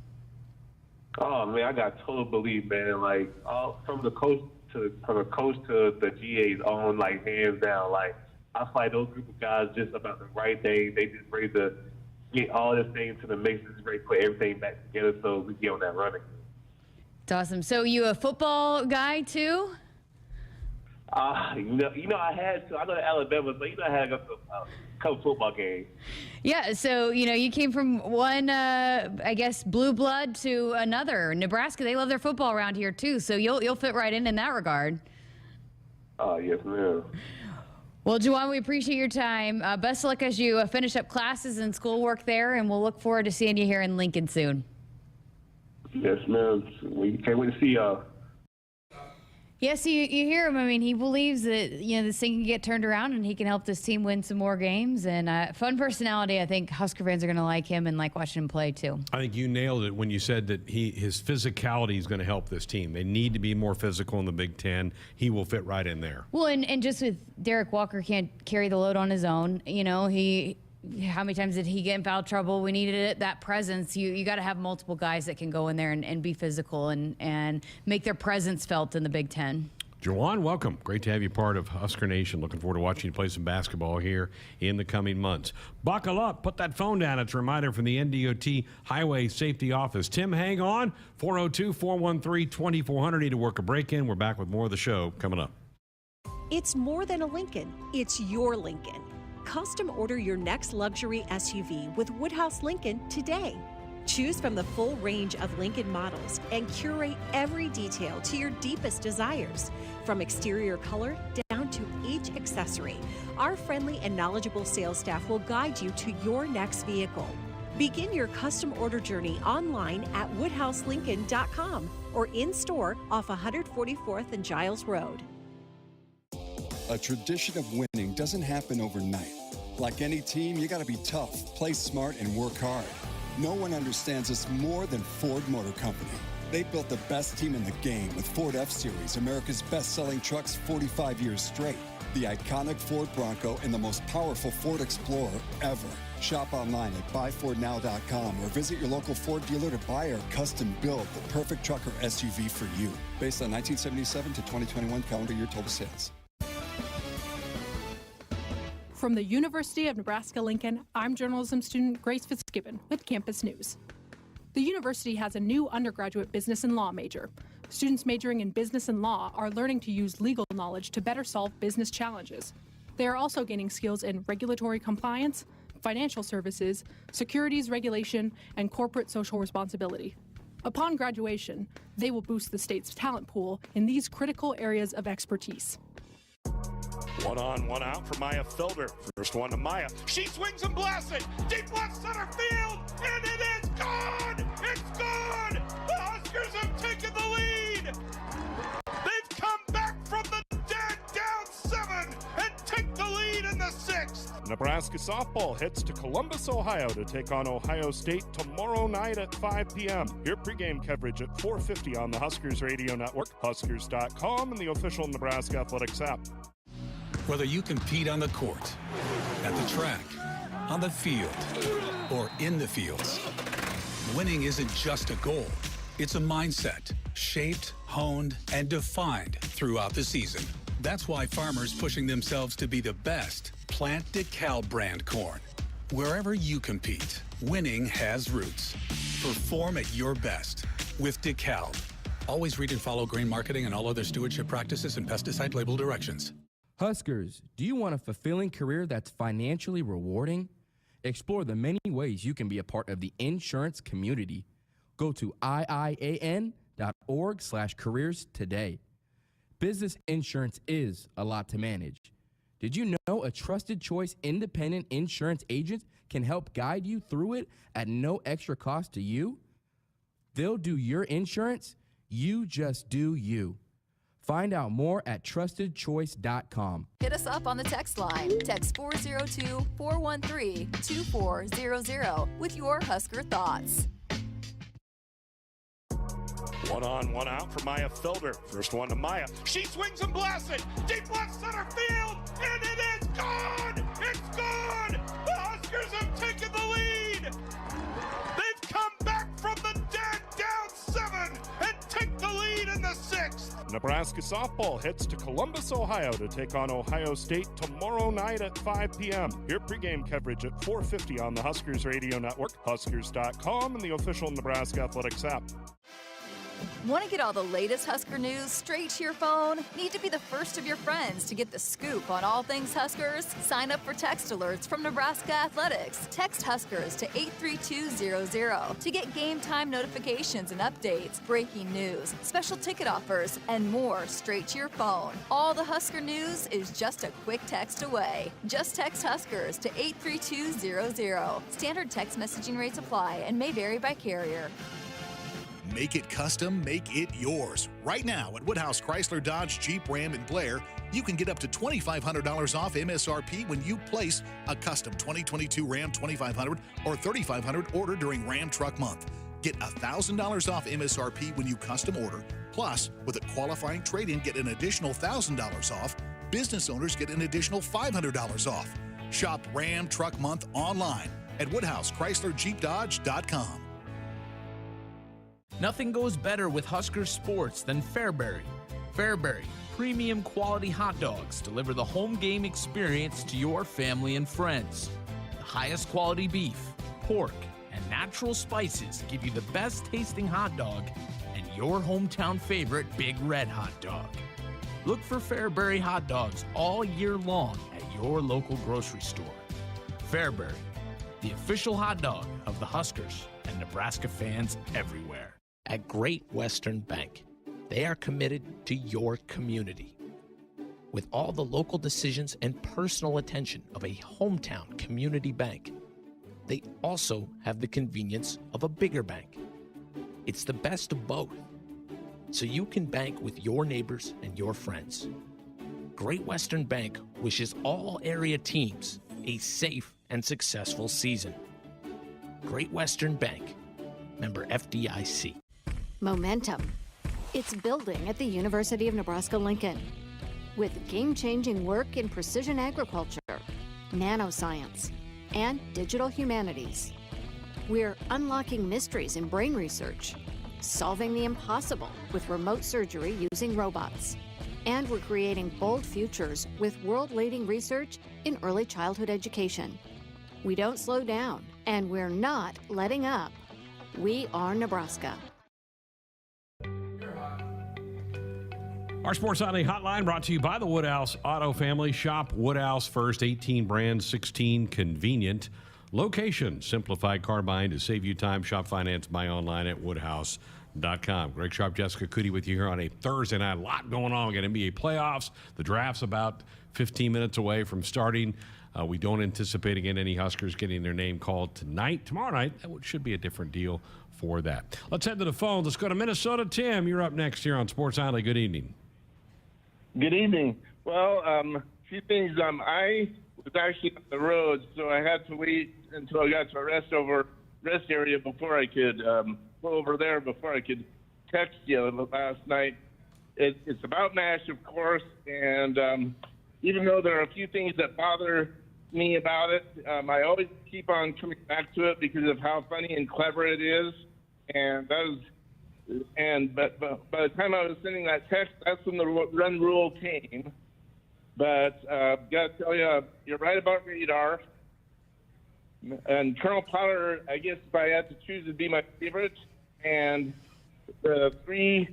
Oh, man, I got total belief, man. Like, from the coach to the GAs on, like, hands down. Like, I fight those group of guys just about the right thing. They just ready to get all this thing to the mix, just ready to put everything back together so we get on that running. It's awesome. So you a football guy too? I had to. I go to Alabama, so I had to go to a couple football games. Yeah, so you came from one, I guess, blue blood to another. Nebraska, they love their football around here too, so you'll fit right in that regard. Oh, yes, ma'am. Well, Juwan, we appreciate your time. Best of luck as you finish up classes and schoolwork there, and we'll look forward to seeing you here in Lincoln soon. Yes, ma'am. We can't wait to see y'all. Yes, you hear him. I mean, he believes that this thing can get turned around and he can help this team win some more games. And fun personality. I think Husker fans are going to like him and like watching him play too. I think you nailed it when you said that his physicality is going to help this team. They need to be more physical in the Big Ten. He will fit right in there. Well, and just with Derek Walker can't carry the load on his own. How many times did he get in foul trouble? We needed that presence. You got to have multiple guys that can go in there and be physical and make their presence felt in the Big Ten. Juwan, welcome. Great to have you part of Husker Nation. Looking forward to watching you play some basketball here in the coming months. Buckle up. Put that phone down. It's a reminder from the NDOT Highway Safety Office. Tim, hang on. 402-413-2400. Need to work a break in. We're back with more of the show coming up. It's more than a Lincoln. It's your Lincoln. Custom order your next luxury SUV with Woodhouse Lincoln today. Choose from the full range of Lincoln models and curate every detail to your deepest desires. From exterior color down to each accessory, our friendly and knowledgeable sales staff will guide you to your next vehicle. Begin your custom order journey online at woodhouselincoln.com or in-store off 144th and Giles Road. A tradition of winning doesn't happen overnight. Like any team, you gotta be tough, play smart, and work hard. No one understands us more than Ford Motor Company. They built the best team in the game with Ford F-Series, America's best-selling trucks 45 years straight. The iconic Ford Bronco and the most powerful Ford Explorer ever. Shop online at buyfordnow.com or visit your local Ford dealer to buy or custom build the perfect truck or SUV for you. Based on 1977 to 2021 calendar year total sales. From the University of Nebraska-Lincoln, I'm journalism student Grace Fitzgibbon with Campus News. The university has a new undergraduate business and law major. Students majoring in business and law are learning to use legal knowledge to better solve business challenges. They are also gaining skills in regulatory compliance, financial services, securities regulation, and corporate social responsibility. Upon graduation, they will boost the state's talent pool in these critical areas of expertise. 1 on, 1 out for Maya Felder. First one to Maya. She swings and blasts it. Deep left center field. And it is gone. It's gone. The Huskers have taken the lead. They've come back from the dead down 7 and take the lead in the 6th. Nebraska softball heads to Columbus, Ohio to take on Ohio State tomorrow night at 5 p.m. Hear pregame coverage at 4:50 on the Huskers radio network, Huskers.com, and the official Nebraska Athletics app. Whether you compete on the court, at the track, on the field, or in the fields, winning isn't just a goal. It's a mindset, shaped, honed, and defined throughout the season. That's why farmers pushing themselves to be the best plant DeKalb brand corn. Wherever you compete, winning has roots. Perform at your best with DeKalb. Always read and follow grain marketing and all other stewardship practices and pesticide label directions. Huskers, do you want a fulfilling career that's financially rewarding? Explore the many ways you can be a part of the insurance community. Go to iian.org/careers today. Business insurance is a lot to manage. Did you know a trusted choice independent insurance agent can help guide you through it at no extra cost to you? They'll do your insurance. You just do you. Find out more at trustedchoice.com. Hit us up on the text line. Text 402-413-2400 with your Husker thoughts. 1 on, 1 out for Maya Felder. First one to Maya. She swings and blasts it. Deep left center field. And it is gone. It's gone. The Huskers have taken the lead. They've come back from the dead down 7 and take the lead in the 6th. Nebraska softball heads to Columbus, Ohio to take on Ohio State tomorrow night at 5 p.m. Hear pregame coverage at 4:50 on the Huskers radio network, Huskers.com, and the official Nebraska Athletics app. Want to get all the latest Husker news straight to your phone? Need to be the first of your friends to get the scoop on all things Huskers? Sign up for text alerts from Nebraska Athletics. Text Huskers to 83200 to get game time notifications and updates, breaking news, special ticket offers, and more straight to your phone. All the Husker news is just a quick text away. Just text Huskers to 83200. Standard text messaging rates apply and may vary by carrier. Make it custom, make it yours. Right now at Woodhouse Chrysler Dodge Jeep Ram in Blair, you can get up to $2,500 off MSRP when you place a custom 2022 Ram 2500 or 3500 order during Ram Truck Month. Get $1,000 off MSRP when you custom order. Plus, with a qualifying trade-in, get an additional $1,000 off. Business owners get an additional $500 off. Shop Ram Truck Month online at WoodhouseChryslerJeepDodge.com. Nothing goes better with Husker sports than Fairbury. Fairbury, premium quality hot dogs deliver the home game experience to your family and friends. The highest quality beef, pork, and natural spices give you the best tasting hot dog and your hometown favorite Big Red hot dog. Look for Fairbury hot dogs all year long at your local grocery store. Fairbury, the official hot dog of the Huskers and Nebraska fans everywhere. At Great Western Bank, they are committed to your community. With all the local decisions and personal attention of a hometown community bank, they also have the convenience of a bigger bank. It's the best of both, so you can bank with your neighbors and your friends. Great Western Bank wishes all area teams a safe and successful season. Great Western Bank, member FDIC. Momentum. It's building at the University of Nebraska-Lincoln. With game-changing work in precision agriculture, nanoscience, and digital humanities. We're unlocking mysteries in brain research, solving the impossible with remote surgery using robots. And we're creating bold futures with world-leading research in early childhood education. We don't slow down, and we're not letting up. We are Nebraska. Our Sports Nightly Hotline brought to you by the Woodhouse Auto Family. Shop Woodhouse first, 18 brands, 16 convenient locations. Simplified car buying to save you time. Shop finance, buy online at woodhouse.com. Greg Sharpe, Jessica Coody with you here on a Thursday night. A lot going on. We got NBA playoffs. The draft's about 15 minutes away from starting. We don't anticipate, again, any Huskers getting their name called tonight. Tomorrow night, that should be a different deal for that. Let's head to the phones. Let's go to Minnesota. Tim, you're up next here on Sports Nightly. Good evening. Good evening. Well, a few things. I was actually on the road, so I had to wait until I got to a rest area before I could go over there before I could text you last night. It's about MASH, of course, and even though there are a few things that bother me about it, I always keep on coming back to it because of how funny and clever it is, and that was. But by the time I was sending that text, that's when the run rule came. But got to tell you, you're right about radar. And Colonel Potter, I guess if I had to choose, would be my favorite. And my three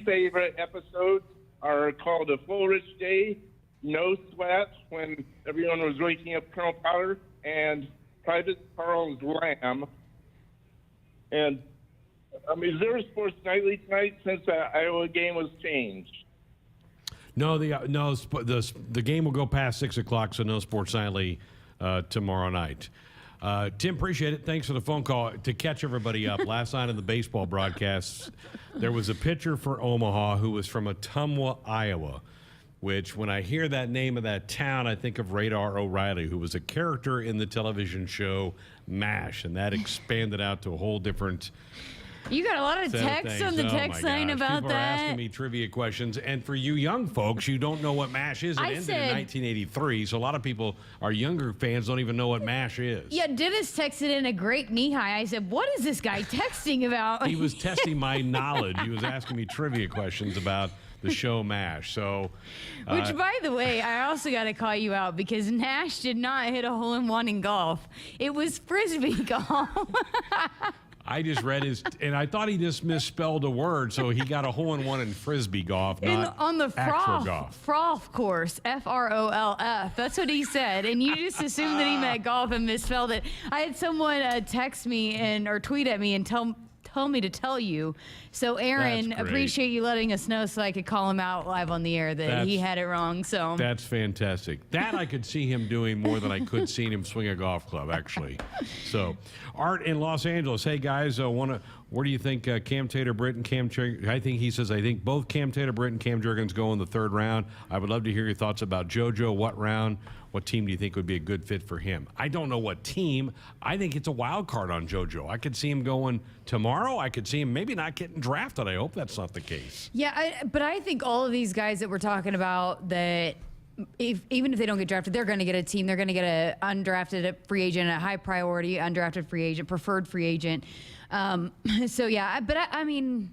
favorite episodes are called A Full Rich Day, No Sweat, when everyone was waking up Colonel Potter, and Private Charles Lamb. And is there a Sports Nightly tonight since the Iowa game was changed? No, the game will go past 6 o'clock, so no Sports Nightly tomorrow night. Tim, appreciate it. Thanks for the phone call. To catch everybody up, last night in the baseball broadcasts, there was a pitcher for Omaha who was from Ottumwa, Iowa, which when I hear that name of that town, I think of Radar O'Reilly, who was a character in the television show MASH, and that expanded out to a whole different... You got a lot of texts on the text line about People that. Are asking me trivia questions, and for you young folks, you don't know what MASH is. It ended in 1983, so a lot of people, our younger fans, don't even know what MASH is. Yeah, Dennis texted in a great knee high. I said, "What is this guy texting about?" He was testing my knowledge. He was asking me trivia questions about the show MASH. So, which, by the way, I also got to call you out because Nash did not hit a hole-in-one in golf. It was frisbee golf. I just read his, and I thought he just misspelled a word, so he got a hole-in-one in frisbee golf, not on the actual golf. Froth course, F-R-O-L-F. That's what he said, and you just assumed that he meant golf and misspelled it. I had someone text me or tweet at me and tell me to tell you. So, Aaron, appreciate you letting us know so I could call him out live on the air that he had it wrong. So that's fantastic. That I could see him doing more than I could seeing him swing a golf club, actually. So, Art in Los Angeles. Hey, guys, where do you think Cam Tater-Britt and Cam Jurgens? I think both Cam Tater-Britt and Cam Jurgens go in the third round. I would love to hear your thoughts about JoJo. What round? What team do you think would be a good fit for him? I don't know what team. I think it's a wild card on JoJo. I could see him going tomorrow. I could see him maybe not getting drafted. I hope that's not the case. Yeah, but I think all of these guys that we're talking about that even if they don't get drafted, they're going to get a team. They're going to get an undrafted free agent, a high priority undrafted free agent, preferred free agent. So, yeah, but I mean,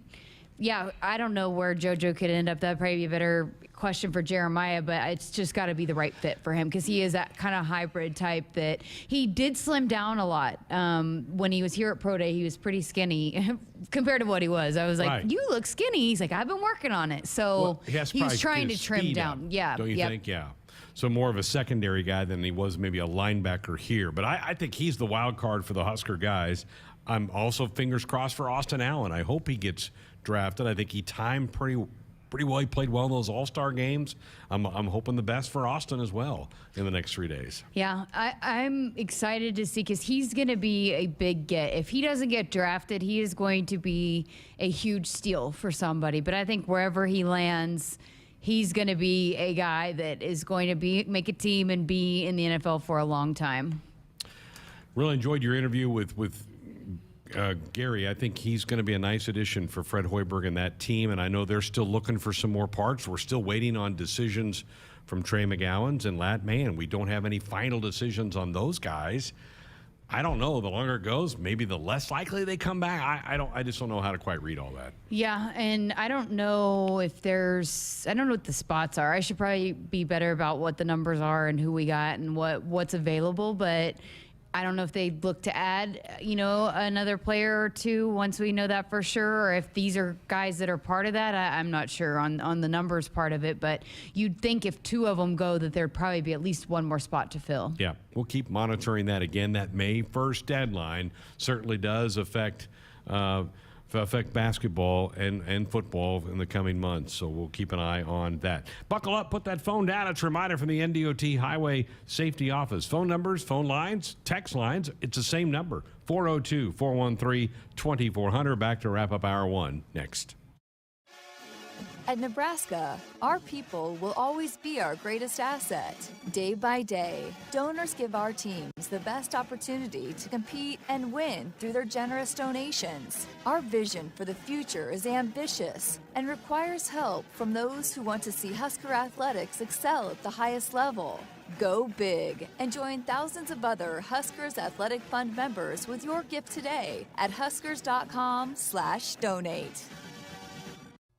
yeah, I don't know where JoJo could end up. That'd probably be a better question for Jeremiah, but it's just got to be the right fit for him because he is that kind of hybrid type that he did slim down a lot. When he was here at Pro Day, he was pretty skinny compared to what he was. I was like, You look skinny. He's like, I've been working on it. So he's trying to trim down. Yeah. Don't you think? Yeah. So more of a secondary guy than he was maybe a linebacker here. But I think he's the wild card for the Husker guys. I'm also fingers crossed for Austin Allen. I hope he gets drafted. I think he timed pretty well. He played well in those All-Star games. I'm hoping the best for Austin as well in the next 3 days. Yeah, I'm excited to see because he's going to be a big get. If he doesn't get drafted, he is going to be a huge steal for somebody. But I think wherever he lands, he's going to be a guy that is going to make a team and be in the NFL for a long time. Really enjoyed your interview with Gary. I think he's going to be a nice addition for Fred Hoiberg and that team, and I know they're still looking for some more parts. We're still waiting on decisions from Trey McGowan's and Lat Mann. We don't have any final decisions on those guys. I don't know. The longer it goes, maybe the less likely they come back. I just don't know how to quite read all that. Yeah, and I don't know if I don't know what the spots are. I should probably be better about what the numbers are and who we got and what's available, but I don't know if they look to add, another player or two once we know that for sure, or if these are guys that are part of that. I'm not sure on the numbers part of it, but you'd think if two of them go that there'd probably be at least one more spot to fill. Yeah, we'll keep monitoring that. Again, that May 1st deadline certainly does affect basketball and football in the coming months, so we'll keep an eye on that. Buckle up, put that phone down. It's a reminder from the NDOT Highway Safety Office. Phone numbers, phone lines, text lines, it's the same number, 402-413-2400. Back to wrap up Hour 1 next. At Nebraska, our people will always be our greatest asset. Day by day, donors give our teams the best opportunity to compete and win through their generous donations. Our vision for the future is ambitious and requires help from those who want to see Husker athletics excel at the highest level. Go big and join thousands of other Huskers Athletic Fund members with your gift today at huskers.com/donate.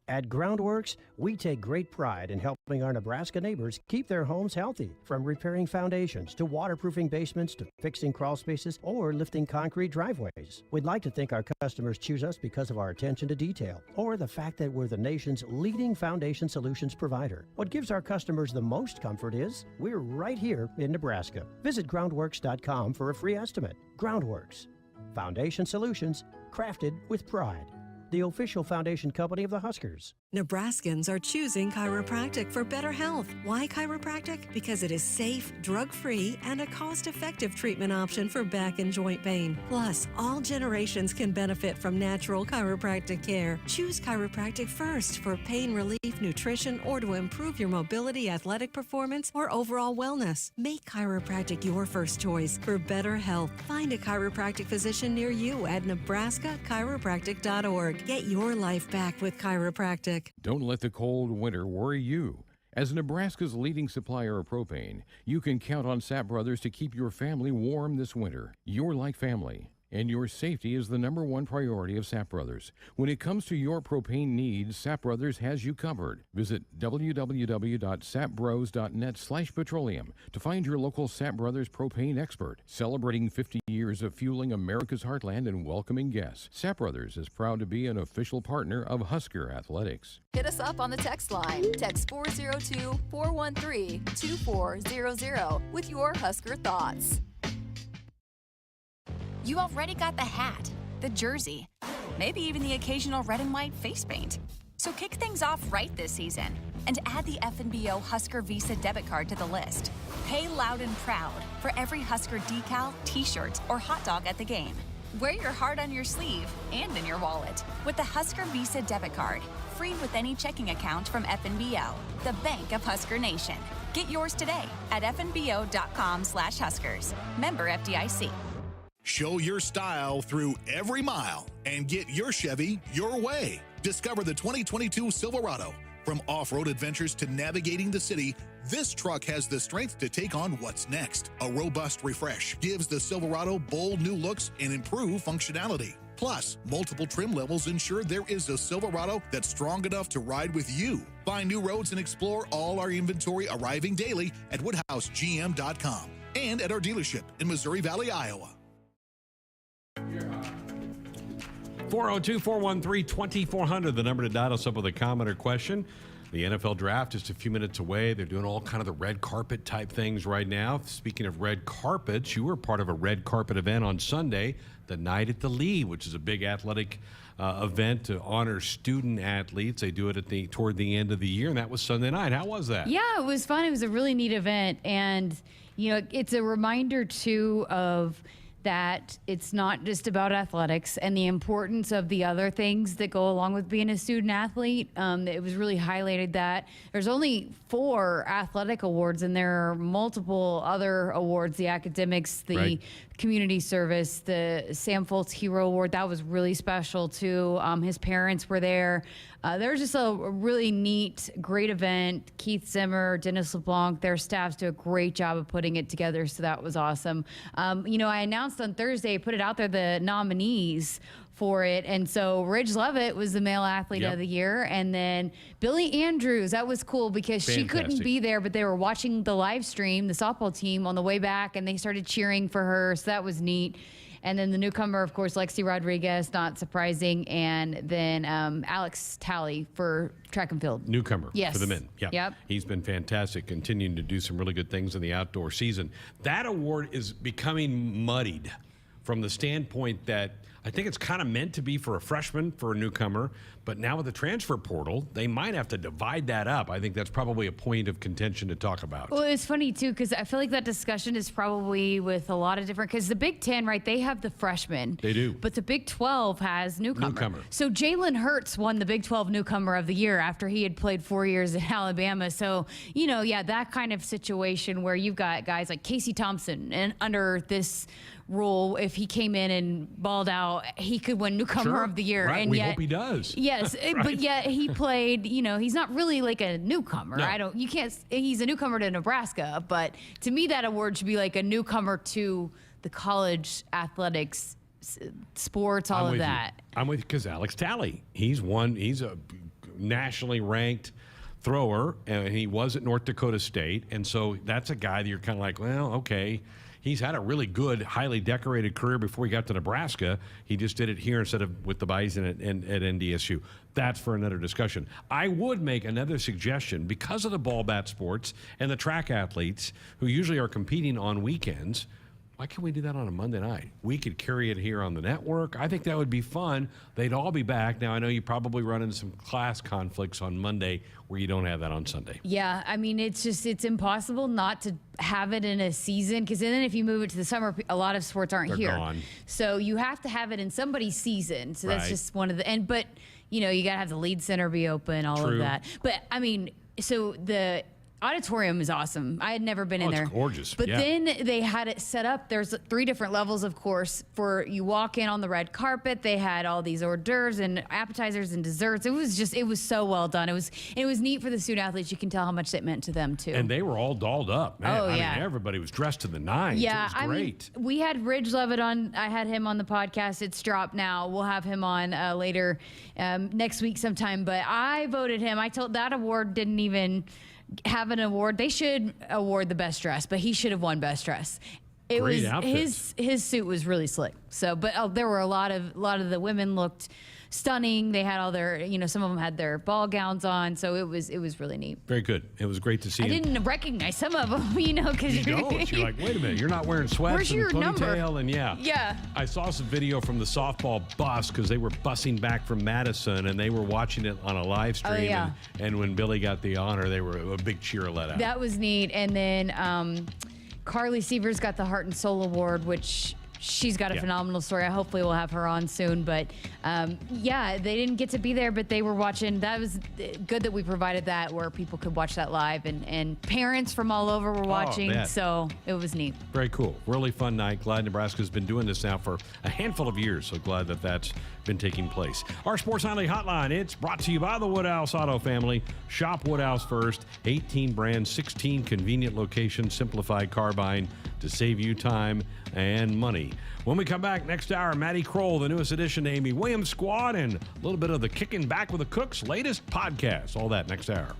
At Groundworks, we take great pride in helping our Nebraska neighbors keep their homes healthy. From repairing foundations to waterproofing basements to fixing crawl spaces or lifting concrete driveways. We'd like to think our customers choose us because of our attention to detail or the fact that we're the nation's leading foundation solutions provider. What gives our customers the most comfort is we're right here in Nebraska. Visit groundworks.com for a free estimate. Groundworks, foundation solutions crafted with pride. The official foundation company of the Huskers. Nebraskans are choosing chiropractic for better health. Why chiropractic? Because it is safe, drug-free, and a cost-effective treatment option for back and joint pain. Plus, all generations can benefit from natural chiropractic care. Choose chiropractic first for pain relief, nutrition, or to improve your mobility, athletic performance, or overall wellness. Make chiropractic your first choice for better health. Find a chiropractic physician near you at nebraska-chiropractic.org. Get your life back with chiropractic. Don't let the cold winter worry you. As Nebraska's leading supplier of propane, you can count on Sapp Brothers to keep your family warm this winter. You're like family, and your safety is the #1 priority of Sapp Brothers. When it comes to your propane needs, Sapp Brothers has you covered. Visit www.sappbros.net/petroleum to find your local Sapp Brothers propane expert. Celebrating 50 years of fueling America's heartland and welcoming guests, Sapp Brothers is proud to be an official partner of Husker Athletics. Hit us up on the text line. Text 402-413-2400 with your Husker thoughts. You already got the hat, the jersey, maybe even the occasional red and white face paint. So kick things off right this season and add the FNBO Husker Visa debit card to the list. Pay loud and proud for every Husker decal, t-shirt, or hot dog at the game. Wear your heart on your sleeve and in your wallet with the Husker Visa debit card, free with any checking account from FNBO, the bank of Husker Nation. Get yours today at fnbo.com/Huskers. Member FDIC. Show your style through every mile and get your Chevy your way. Discover the 2022 Silverado. From off-road adventures to navigating the city, this truck has the strength to take on what's next. A robust refresh gives the Silverado bold new looks and improved functionality. Plus, multiple trim levels ensure there is a Silverado that's strong enough to ride with you. Find new roads and explore all our inventory arriving daily at WoodhouseGM.com and at our dealership in Missouri Valley, Iowa. 402-413-2400, the number to dial us up with a comment or question. The NFL draft is just a few minutes away. They're doing all kind of the red carpet type things right now. Speaking of red carpets, you were part of a red carpet event on Sunday, the Night at the Lee, which is a big athletic event to honor student athletes. They do it toward the end of the year, and that was Sunday night. How was that? Yeah, it was fun. It was a really neat event, and it's a reminder too of that it's not just about athletics and the importance of the other things that go along with being a student athlete. It was really highlighted that there's only 4 athletic awards, and there are multiple other awards, the academics, the community service, the Sam Foltz Hero Award. That was really special too. His parents were there. There was just a really neat, great event. Keith Zimmer, Dennis LeBlanc, their staffs do a great job of putting it together, so that was awesome. I announced on Thursday, put it out there, the nominees for it. And so Ridge Levitt was the male athlete of the year. And then Billie Andrews, that was cool because she couldn't be there, but they were watching the live stream, the softball team, on the way back, and they started cheering for her. So that was neat. And then the newcomer, of course, Lexi Rodriguez, not surprising. And then Alex Talley for track and field. Newcomer for the men. Yep. He's been fantastic, continuing to do some really good things in the outdoor season. That award is becoming muddied from the standpoint that I think it's kind of meant to be for a freshman, for a newcomer, but now with the transfer portal, they might have to divide that up. I think that's probably a point of contention to talk about. Well, it's funny, too, because I feel like that discussion is probably with a lot of different, because the Big Ten, right, they have the freshmen. They do. But the Big 12 has newcomer. So Jalen Hurts won the Big 12 Newcomer of the Year after he had played 4 years at Alabama. So, that kind of situation where you've got guys like Casey Thompson, and under this rule, if he came in and balled out, he could win Newcomer of the Year. Right. And we yet, hope he does. Yes, but yet he played, he's not really like a newcomer. No. He's a newcomer to Nebraska, but to me that award should be like a newcomer to the college athletics, sports, all of that. I'm with you, because Alex Talley, he's a nationally ranked thrower, and he was at North Dakota State, and so that's a guy that you're kind of like, well, okay. He's had a really good, highly decorated career before he got to Nebraska. He just did it here instead of with the Bison at NDSU. That's for another discussion. I would make another suggestion. Because of the ball bat sports and the track athletes who usually are competing on weekends, why can't we do that on a Monday night? We could carry it here on the network. I think that would be fun. They'd all be back. Now, I know you probably run into some class conflicts on Monday where you don't have that on Sunday. Yeah, I mean, it's impossible not to have it in a season, because then if you move it to the summer, a lot of sports aren't They're here. Gone. So you have to have it in somebody's season. So that's just one of the, but you got to have the lead center be open, all of that. But I mean, so the auditorium is awesome. I had never been in there. It's gorgeous. But then they had it set up. There's 3 different levels, of course, for you walk in on the red carpet. They had all these hors d'oeuvres and appetizers and desserts. It was so well done. It was neat for the student athletes. You can tell how much it meant to them too. And they were all dolled up, man. Oh, I yeah. mean, everybody was dressed to the nines. Yeah, it was great. I mean, we had Ridge Levitt on. I had him on the podcast. It's dropped now. We'll have him on later next week sometime. But I voted him. I told that award didn't even have an award. They should award the best dress, but he should have won best dress. It Great was outfits. his suit was really slick. So, but there were a lot of the women looked stunning. They had all their, some of them had their ball gowns on. So it was really neat. Very good. It was great to see I him. didn't recognize some of them, because You don't. You're like, wait a minute. You're not wearing sweats Where's and your number? ponytail and Yeah. I saw some video from the softball bus because they were busing back from Madison and they were watching it on a live stream. Oh, yeah. And when Billy got the honor, they were a big cheer let out. That was neat. And then Carly Sievers got the Heart and Soul Award, which she's got a phenomenal story. Hopefully we'll have her on soon. But they didn't get to be there, but they were watching. That was good that we provided that where people could watch that live, and parents from all over were watching. So it was neat. Very cool. Really fun night. Glad Nebraska's been doing this now for a handful of years. So glad that that's been taking place. Our Sports Nightly Hotline, it's brought to you by the Woodhouse Auto Family. Shop Woodhouse first. 18 brands, 16 convenient locations, simplified car buying to save you time and money. When we come back next hour, Maddie Krull, the newest addition to Amy Williams' squad, and a little bit of the Kicking Back with the Cooks latest podcast. All that next hour.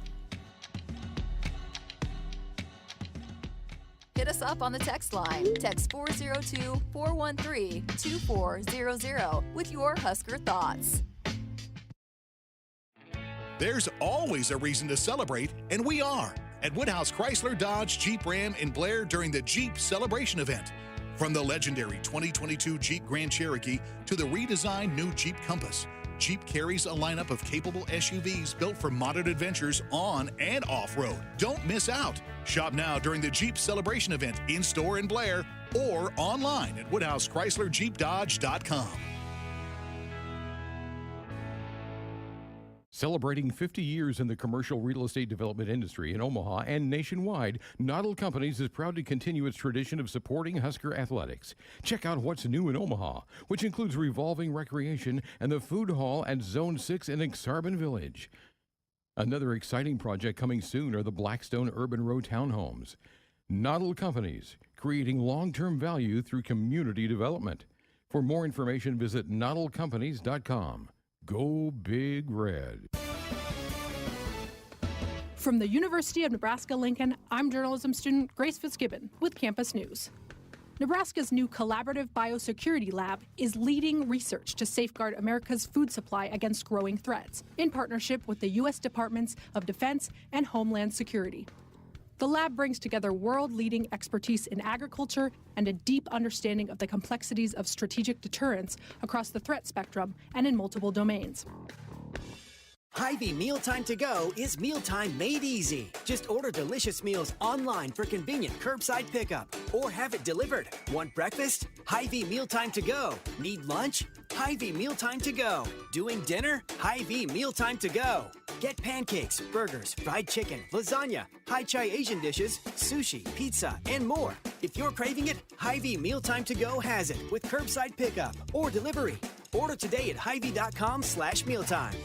Hit us up on the text line. Text 402-413-2400 with your Husker thoughts. There's always a reason to celebrate, and we are at Woodhouse Chrysler Dodge Jeep Ram in Blair during the Jeep Celebration event. From the legendary 2022 Jeep Grand Cherokee to the redesigned new Jeep Compass, Jeep carries a lineup of capable SUVs built for modern adventures on and off-road. Don't miss out. Shop now during the Jeep Celebration event in-store in Blair or online at WoodhouseChryslerJeepDodge.com. Celebrating 50 years in the commercial real estate development industry in Omaha and nationwide, Noddle Companies is proud to continue its tradition of supporting Husker athletics. Check out what's new in Omaha, which includes revolving recreation and the food hall at Zone 6 in Exarban Village. Another exciting project coming soon are the Blackstone Urban Row townhomes. Noddle Companies, creating long-term value through community development. For more information, visit noddlecompanies.com. Go Big Red. From the University of Nebraska-Lincoln, I'm journalism student Grace Fitzgibbon with Campus News. Nebraska's new collaborative biosecurity lab is leading research to safeguard America's food supply against growing threats in partnership with the U.S. Departments of Defense and Homeland Security. The lab brings together world-leading expertise in agriculture and a deep understanding of the complexities of strategic deterrence across the threat spectrum and in multiple domains. Hy-Vee Mealtime to Go is mealtime made easy. Just order delicious meals online for convenient curbside pickup or have it delivered. Want breakfast? Hy-Vee Mealtime to Go. Need lunch? Hy-Vee Mealtime to Go. Doing dinner? Hy-Vee Mealtime to Go. Get pancakes, burgers, fried chicken, lasagna, Hai-Chai Asian dishes, sushi, pizza, and more. If you're craving it, Hy-Vee Mealtime to Go has it with curbside pickup or delivery. Order today at Hy-Vee.com/mealtime.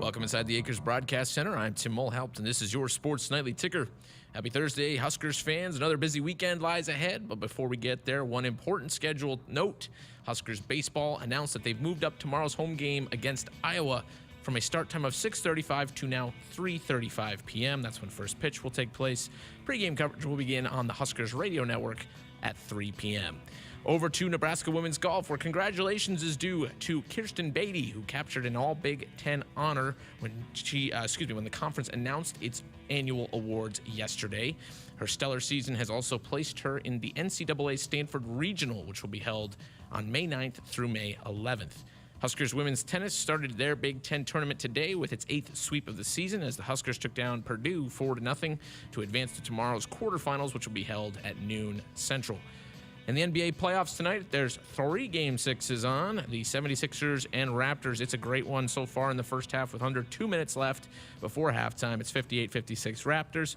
Welcome inside the Acres Broadcast Center. I'm Tim Mulhaupt, and this is your Sports Nightly Ticker. Happy Thursday, Huskers fans. Another busy weekend lies ahead, but before we get there, one important scheduled note. Huskers baseball announced that they've moved up tomorrow's home game against Iowa from a start time of 6:35 to now 3:35 p.m. That's when first pitch will take place. Pre-game coverage will begin on the Huskers radio network at 3 p.m. Over to Nebraska women's golf, where congratulations is due to Kirsten Beatty, who captured an All-Big Ten honor when the conference announced its annual awards yesterday. Her stellar season has also placed her in the NCAA Stanford Regional, which will be held on May 9th through May 11th. Huskers women's tennis started their Big Ten tournament today with its 8th sweep of the season as the Huskers took down Purdue 4-0 to advance to tomorrow's quarterfinals, which will be held at noon Central. In the NBA playoffs tonight, there's 3 Game 6s on. The 76ers and Raptors. It's a great one so far in the first half with under 2 minutes left before halftime. It's 58-56 Raptors.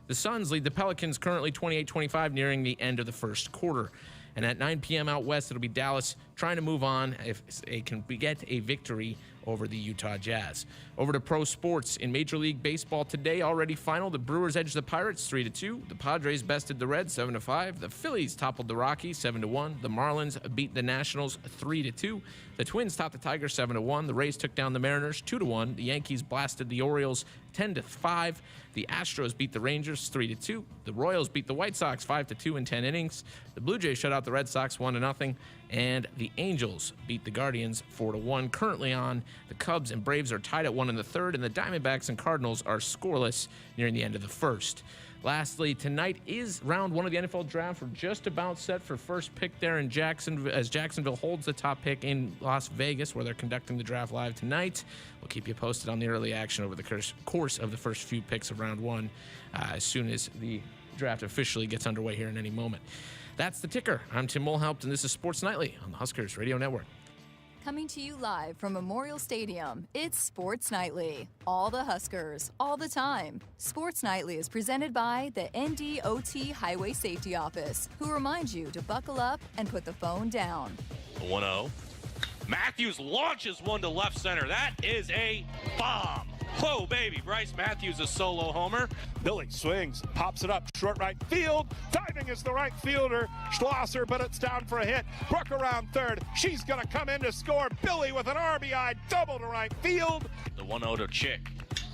The Suns lead the Pelicans currently 28-25 nearing the end of the first quarter. And at 9 p.m. out west, it'll be Dallas trying to move on if they can get a victory over the Utah Jazz. Over to pro sports. In Major League Baseball today, already final. The Brewers edged the Pirates 3-2. The Padres bested the Reds 7-5. The Phillies toppled the Rockies 7-1. The Marlins beat the Nationals 3-2. The Twins topped the Tigers 7-1. The Rays took down the Mariners 2-1. The Yankees blasted the Orioles 10-5. The Astros beat the Rangers 3-2. The Royals beat the White Sox 5-2 in 10 innings. The Blue Jays shut out the Red Sox 1-0. And the Angels beat the Guardians 4-1. Currently on, the Cubs and Braves are tied at 1 in the third, and the Diamondbacks and Cardinals are scoreless nearing the end of the first. Lastly, tonight is round 1 of the NFL draft. We're just about set for first pick there in Jacksonville, as Jacksonville holds the top pick in Las Vegas, where they're conducting the draft live tonight. We'll keep you posted on the early action over the course of the first few picks of round 1 as soon as the draft officially gets underway here in any moment. That's the ticker. I'm Tim Mulhaupt, and this is Sports Nightly on the Huskers Radio Network. Coming to you live from Memorial Stadium, it's Sports Nightly. All the Huskers, all the time. Sports Nightly is presented by the NDOT Highway Safety Office, who reminds you to buckle up and put the phone down. 1-0. Matthews launches one to left center. That is a bomb. Whoa, baby. Bryce Matthews, a solo homer. Billy swings, pops it up, short right field. Diving is the right fielder, Schlosser, but it's down for a hit. Brooke around third. She's going to come in to score. Billy with an RBI double to right field. The 1-0 to Chick.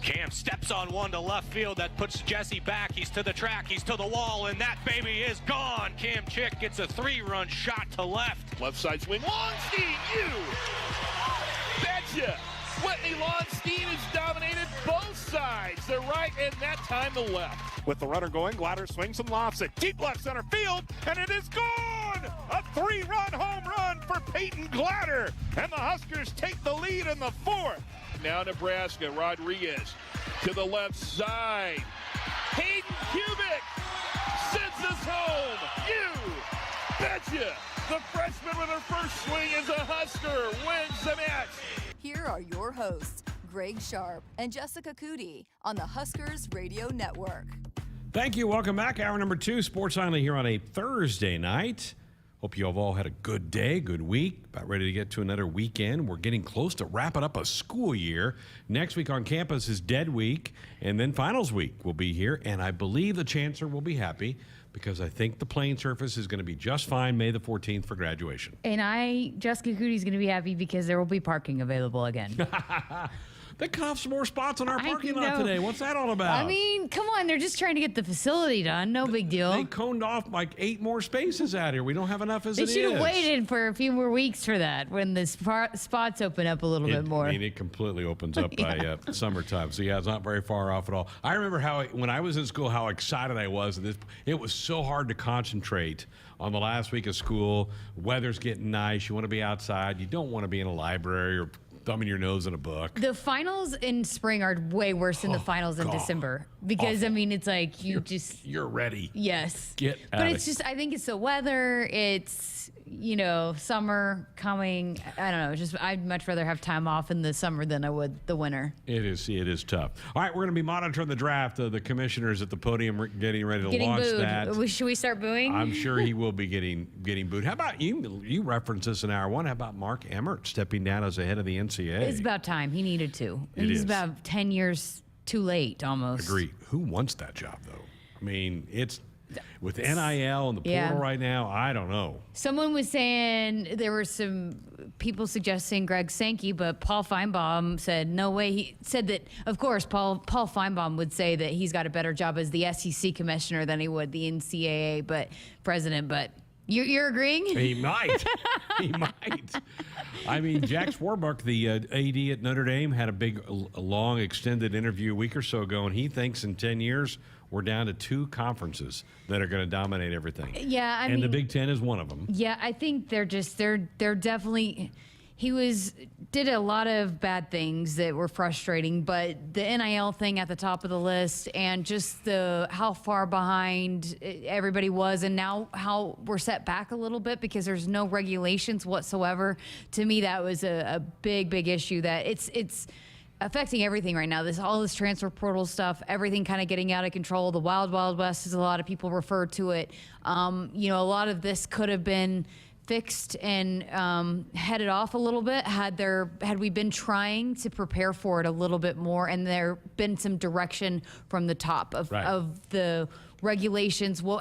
Cam steps on one to left field. That puts Jesse back. He's to the track. He's to the wall, and that baby is gone. Cam Chick gets a 3-run shot to left. Left side swing. Lonstein, you betcha. Whitney Lonstein has dominated both sides, the right and that time the left. With the runner going, Glatter swings and lofts it. Deep left center field, and it is gone! A 3-run home run for Peyton Glatter, and the Huskers take the lead in the 4th. Now Nebraska, Rodriguez to the left side. Hayden Kubik sends us home. You betcha! The freshman with her first swing is a Husker, wins the match. Here are your hosts, Greg Sharpe and Jessica Coody on the Huskers Radio Network. Thank you. Welcome back. Hour number 2, Sports Nightly here on a Thursday night. Hope you have all had a good day, good week. About ready to get to another weekend. We're getting close to wrapping up a school year. Next week on campus is Dead Week, and then Finals Week will be here. And I believe the Chancellor will be happy because I think the playing surface is going to be just fine May the 14th for graduation. And Jessica Coody is going to be happy because there will be parking available again. They cut off some more spots on our parking lot today. What's that all about? I mean, come on. They're just trying to get the facility done. No big deal. They coned off like 8 more spaces out here. We don't have enough as it is. They should have waited for a few more weeks for that when the spots open up a little bit more. I mean, it completely opens up by summertime. So, yeah, it's not very far off at all. I remember when I was in school, how excited I was. It was so hard to concentrate on the last week of school. Weather's getting nice. You want to be outside. You don't want to be in a library or thumbing your nose in a book. The finals in spring are way worse than the finals in December because awful. I mean it's like you're ready. Yes. Get out. But it's just I think it's the weather. It's summer coming. I don't know. Just I'd much rather have time off in the summer than I would the winter. It is tough. All right, we're going to be monitoring the draft. The commissioners at the podium getting ready to launch booed. that. Should we start booing? I'm sure he will be getting booed. How about you? You referenced this in hour one. How about Mark Emmert stepping down as the head of the NCAA? It's about time. He needed to. He's about 10 years too late, almost. Agreed. Who wants that job, though? I mean, it's with NIL and the portal right now, I don't know. Someone was saying there were some people suggesting Greg Sankey, but Paul Feinbaum said no way. He said that, of course, Paul Feinbaum would say that he's got a better job as the SEC commissioner than he would the NCAA president, but you're agreeing? He might. He might. I mean, Jack Swarbrick, the AD at Notre Dame, had a long, extended interview a week or so ago, and he thinks in 10 years we're down to 2 conferences that are going to dominate everything. Yeah, I mean, the Big Ten is one of them. Yeah, I think they're definitely. He did a lot of bad things that were frustrating, but the NIL thing at the top of the list, and just how far behind everybody was, and now how we're set back a little bit because there's no regulations whatsoever. To me, that was a big issue that it's affecting everything right now. All this transfer portal stuff, everything kind of getting out of control. The wild west, as a lot of people refer to it. A lot of this could have been fixed and headed off a little bit had we been trying to prepare for it a little bit more, and there been some direction from the top of the regulations. Well,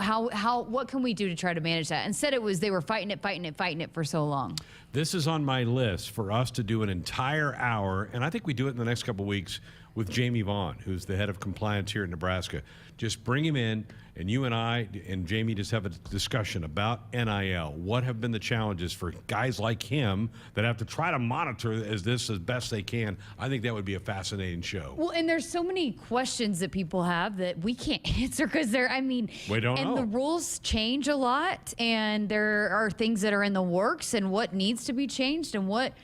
what can we do to try to manage that? Instead, they were fighting it for so long. This is on my list for us to do an entire hour, and I think we do it in the next couple of weeks with Jamie Vaughn, who's the head of compliance here in Nebraska. Just bring him in, and you and I and Jamie just have a discussion about NIL. What have been the challenges for guys like him that have to try to monitor as best they can? I think that would be a fascinating show. Well, and there's so many questions that people have that we can't answer because we don't know. The rules change a lot, and there are things that are in the works, and what needs to be changed, and what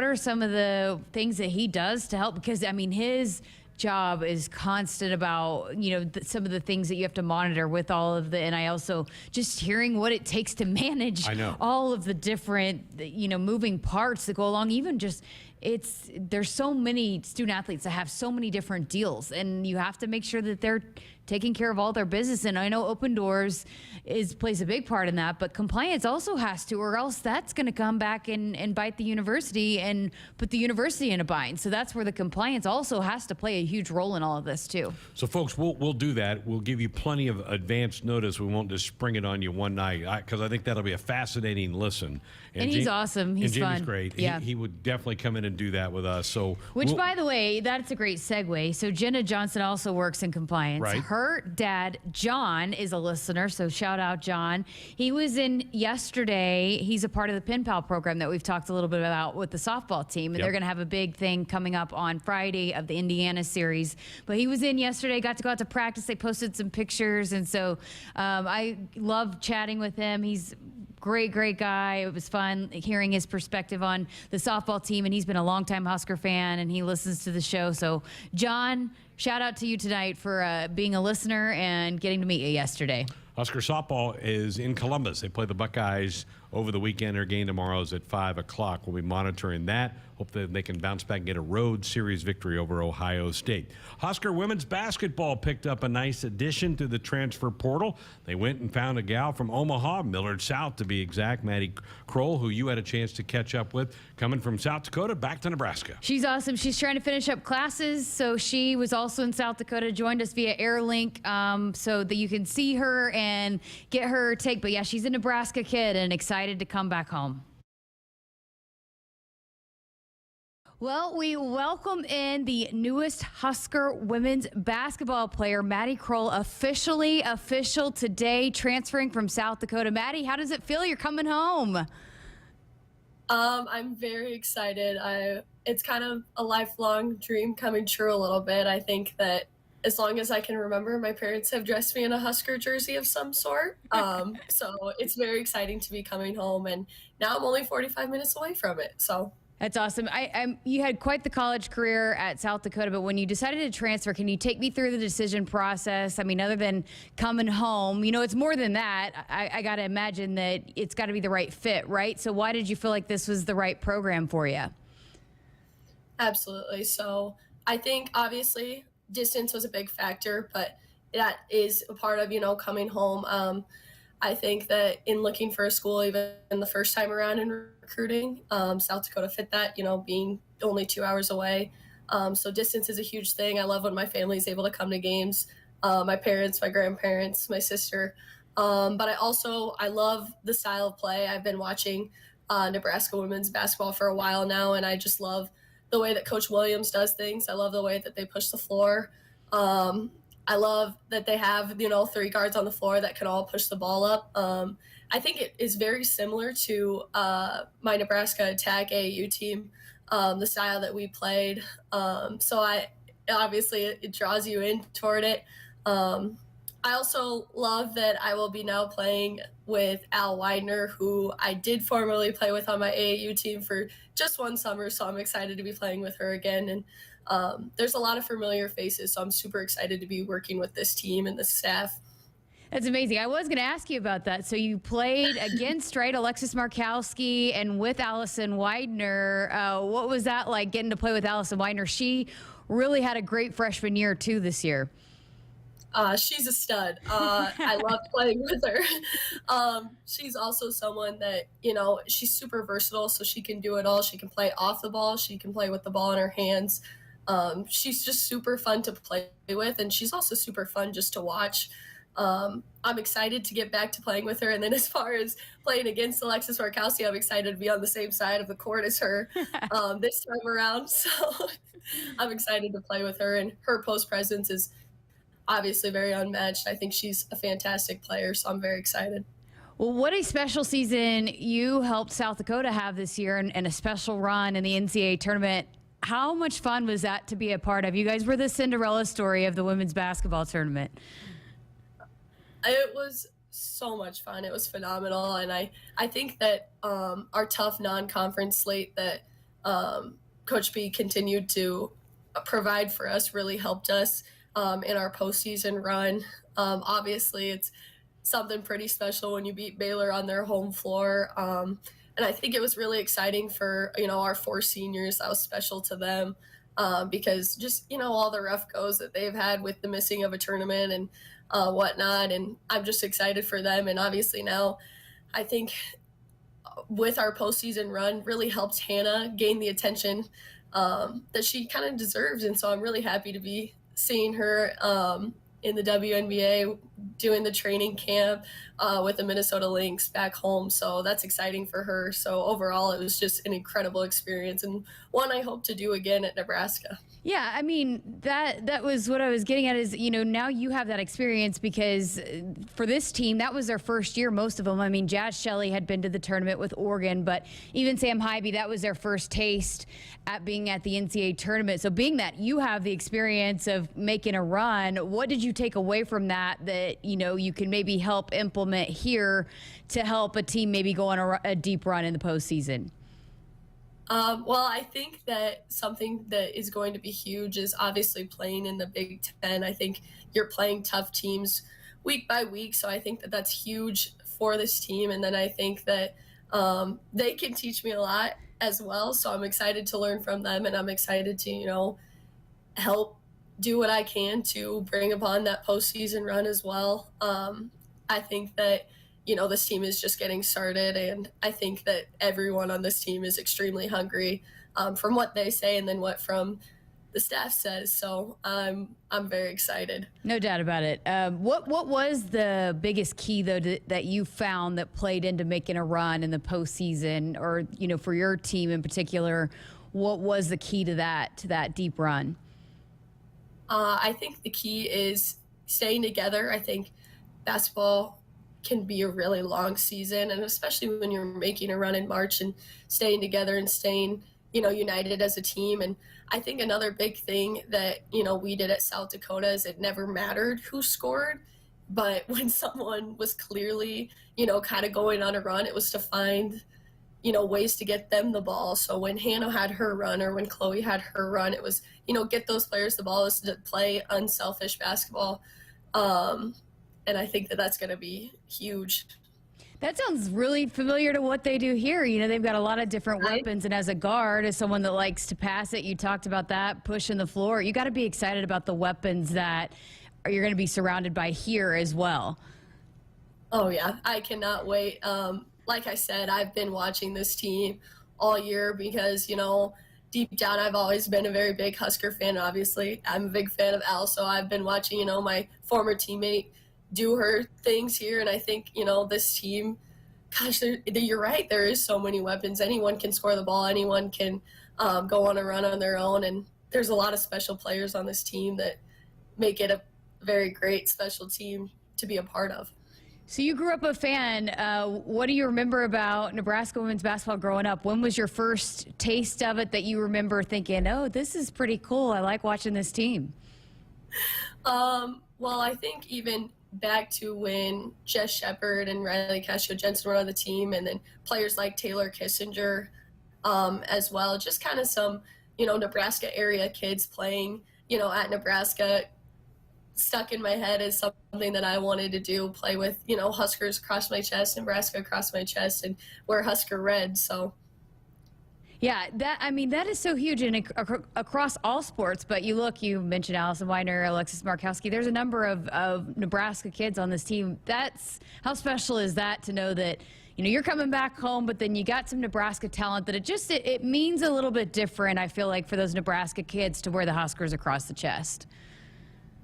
are some of the things that he does to help? Because his job is constant about some of the things that you have to monitor with all of the NIL. So just hearing what it takes to manage all of the different moving parts that go along, even just there's so many student athletes that have so many different deals, and you have to make sure that they're taking care of all their business. And I know Open Doors plays a big part in that, but compliance also has to, or else that's going to come back and bite the university and put the university in a bind. So that's where the compliance also has to play a huge role in all of this too. So folks, we'll do that. We'll give you plenty of advance notice. We won't just spring it on you one night, because I think that'll be a fascinating listen. And he's awesome. He's Jamie's fun. Great. Yeah. He would definitely come in and do that with us. By the way, that's a great segue. So Jenna Johnson also works in compliance. Right. Her dad, John, is a listener, so shout out John. He was in yesterday. He's a part of the Pen Pal program that we've talked a little bit about with the softball team, and they're going to have a big thing coming up on Friday of the Indiana series. But he was in yesterday, got to go out to practice. They posted some pictures, and so I love chatting with him. He's great guy. It was fun hearing his perspective on the softball team, and he's been a longtime Husker fan, and he listens to the show. So, John, shout out to you tonight for being a listener and getting to meet you yesterday. Husker softball is in Columbus. They play the Buckeyes over the weekend. Their game tomorrow is at 5 o'clock. We'll be monitoring that. Hope that they can bounce back and get a road series victory over Ohio State. Husker women's basketball picked up a nice addition to the transfer portal. They went and found a gal from Omaha, Millard South to be exact, Maddie Krull, who you had a chance to catch up with, coming from South Dakota back to Nebraska. She's awesome. She's trying to finish up classes, so she was also in South Dakota, joined us via Airlink, so that you can see her and get her take. But yeah, she's a Nebraska kid and excited to come back home. Well, we welcome in the newest Husker women's basketball player, Maddie Krull, official today, transferring from South Dakota. Maddie, how does it feel? You're coming home. I'm very excited. It's kind of a lifelong dream coming true a little bit. I think that as long as I can remember, my parents have dressed me in a Husker jersey of some sort. So it's very exciting to be coming home, and now I'm only 45 minutes away from it. So That's awesome. You had quite the college career at South Dakota, but when you decided to transfer, can you take me through the decision process? I mean, other than coming home, it's more than that. I got to imagine that it's got to be the right fit, right? So why did you feel like this was the right program for you? Absolutely. So I think obviously distance was a big factor, but that is a part of, coming home. I think that in looking for a school, even the first time around in recruiting, South Dakota fit that, being only 2 hours away. So distance is a huge thing. I love when my family is able to come to games, my parents, my grandparents, my sister. But I love the style of play. I've been watching Nebraska women's basketball for a while now, and I just love the way that Coach Williams does things. I love the way that they push the floor. I love that they have, 3 guards on the floor that can all push the ball up. I think it is very similar to my Nebraska Attack AAU team, the style that we played. So obviously it draws you in toward it. I also love that I will be now playing with Al Widener, who I did formerly play with on my AAU team for just one summer. So I'm excited to be playing with her again. And there's a lot of familiar faces. So I'm super excited to be working with this team and the staff. That's amazing. I was going to ask you about that. So you played against, right, Alexis Markowski and with Allison Widener. What was that like, getting to play with Allison Widener? She really had a great freshman year, too, this year. She's a stud. I love playing with her. She's also someone that, she's super versatile, so she can do it all. She can play off the ball. She can play with the ball in her hands. She's just super fun to play with, and she's also super fun just to watch. I'm excited to get back to playing with her. And then as far as playing against Alexis Markowski, I'm excited to be on the same side of the court as her this time around. So I'm excited to play with her, and her post presence is obviously very unmatched. I think she's a fantastic player, so I'm very excited. Well, what a special season you helped South Dakota have this year, and a special run in the NCAA tournament. How much fun was that to be a part of? You guys were the Cinderella story of the women's basketball tournament. It was so much fun. It was phenomenal. And I think that our tough non-conference slate that Coach B continued to provide for us really helped us in our postseason run. Obviously, it's something pretty special when you beat Baylor on their home floor. And I think it was really exciting for, our 4 seniors. That was special to them because just, all the rough goes that they've had with the missing of a tournament and whatnot. And I'm just excited for them. And obviously now I think with our postseason run really helped Hannah gain the attention that she kind of deserves. And so I'm really happy to be seeing her in the WNBA doing the training camp with the Minnesota Lynx back home. So that's exciting for her. So overall, it was just an incredible experience and one I hope to do again at Nebraska. Yeah, I mean, that was what I was getting at is, now you have that experience because for this team, that was their first year, most of them. I mean, Jazz Shelley had been to the tournament with Oregon, but even Sam Hybe, that was their first taste at being at the NCAA tournament. So being that you have the experience of making a run, what did you take away from that you can maybe help implement here to help a team maybe go on a deep run in the postseason? Well, I think that something that is going to be huge is obviously playing in the Big Ten. I think you're playing tough teams week by week, so I think that that's huge for this team. And then I think that they can teach me a lot as well, so I'm excited to learn from them, and I'm excited to, help do what I can to bring upon that postseason run as well. I think that this team is just getting started, and I think that everyone on this team is extremely hungry from what they say and then what from the staff says. So I'm very excited. No doubt about it. What was the biggest key, though, that you found that played into making a run in the postseason or, for your team in particular? What was the key to that deep run? I think the key is staying together. I think basketball can be a really long season, and especially when you're making a run in March and staying together and staying, united as a team. And I think another big thing that, we did at South Dakota is it never mattered who scored, but when someone was clearly, kind of going on a run, it was to find ways to get them the ball. So when Hannah had her run or when Chloe had her run, it was, get those players the ball, is to play unselfish basketball. And I think that that's going to be huge. That sounds really familiar to what they do here. They've got a lot of different weapons, and as a guard, as someone that likes to pass it, you talked about that, pushing the floor. You got to be excited about the weapons that you're going to be surrounded by here as well. Oh, yeah. I cannot wait. Like I said, I've been watching this team all year because, deep down, I've always been a very big Husker fan. Obviously, I'm a big fan of Al, so I've been watching, my former teammate do her things here. And I think, this team, gosh, you're right. There is so many weapons. Anyone can score the ball. Anyone can go on a run on their own. And there's a lot of special players on this team that make it a very great special team to be a part of. So you grew up a fan. What do you remember about Nebraska women's basketball growing up? When was your first taste of it that you remember thinking, oh, this is pretty cool, I like watching this team? Well, I think even back to when Jess Shepard and Riley Cascio-Jensen were on the team, and then players like Taylor Kissinger as well. Just kind of some, Nebraska area kids playing, at Nebraska stuck in my head as something that I wanted to do, play with, Huskers across my chest, Nebraska across my chest, and wear Husker red. So. Yeah, that is so huge and across all sports. But you mentioned Allison Weiner, Alexis Markowski. There's a number of Nebraska kids on this team. How special is that to know that, you're coming back home, but then you got some Nebraska talent that it means a little bit different, I feel like, for those Nebraska kids to wear the Huskers across the chest.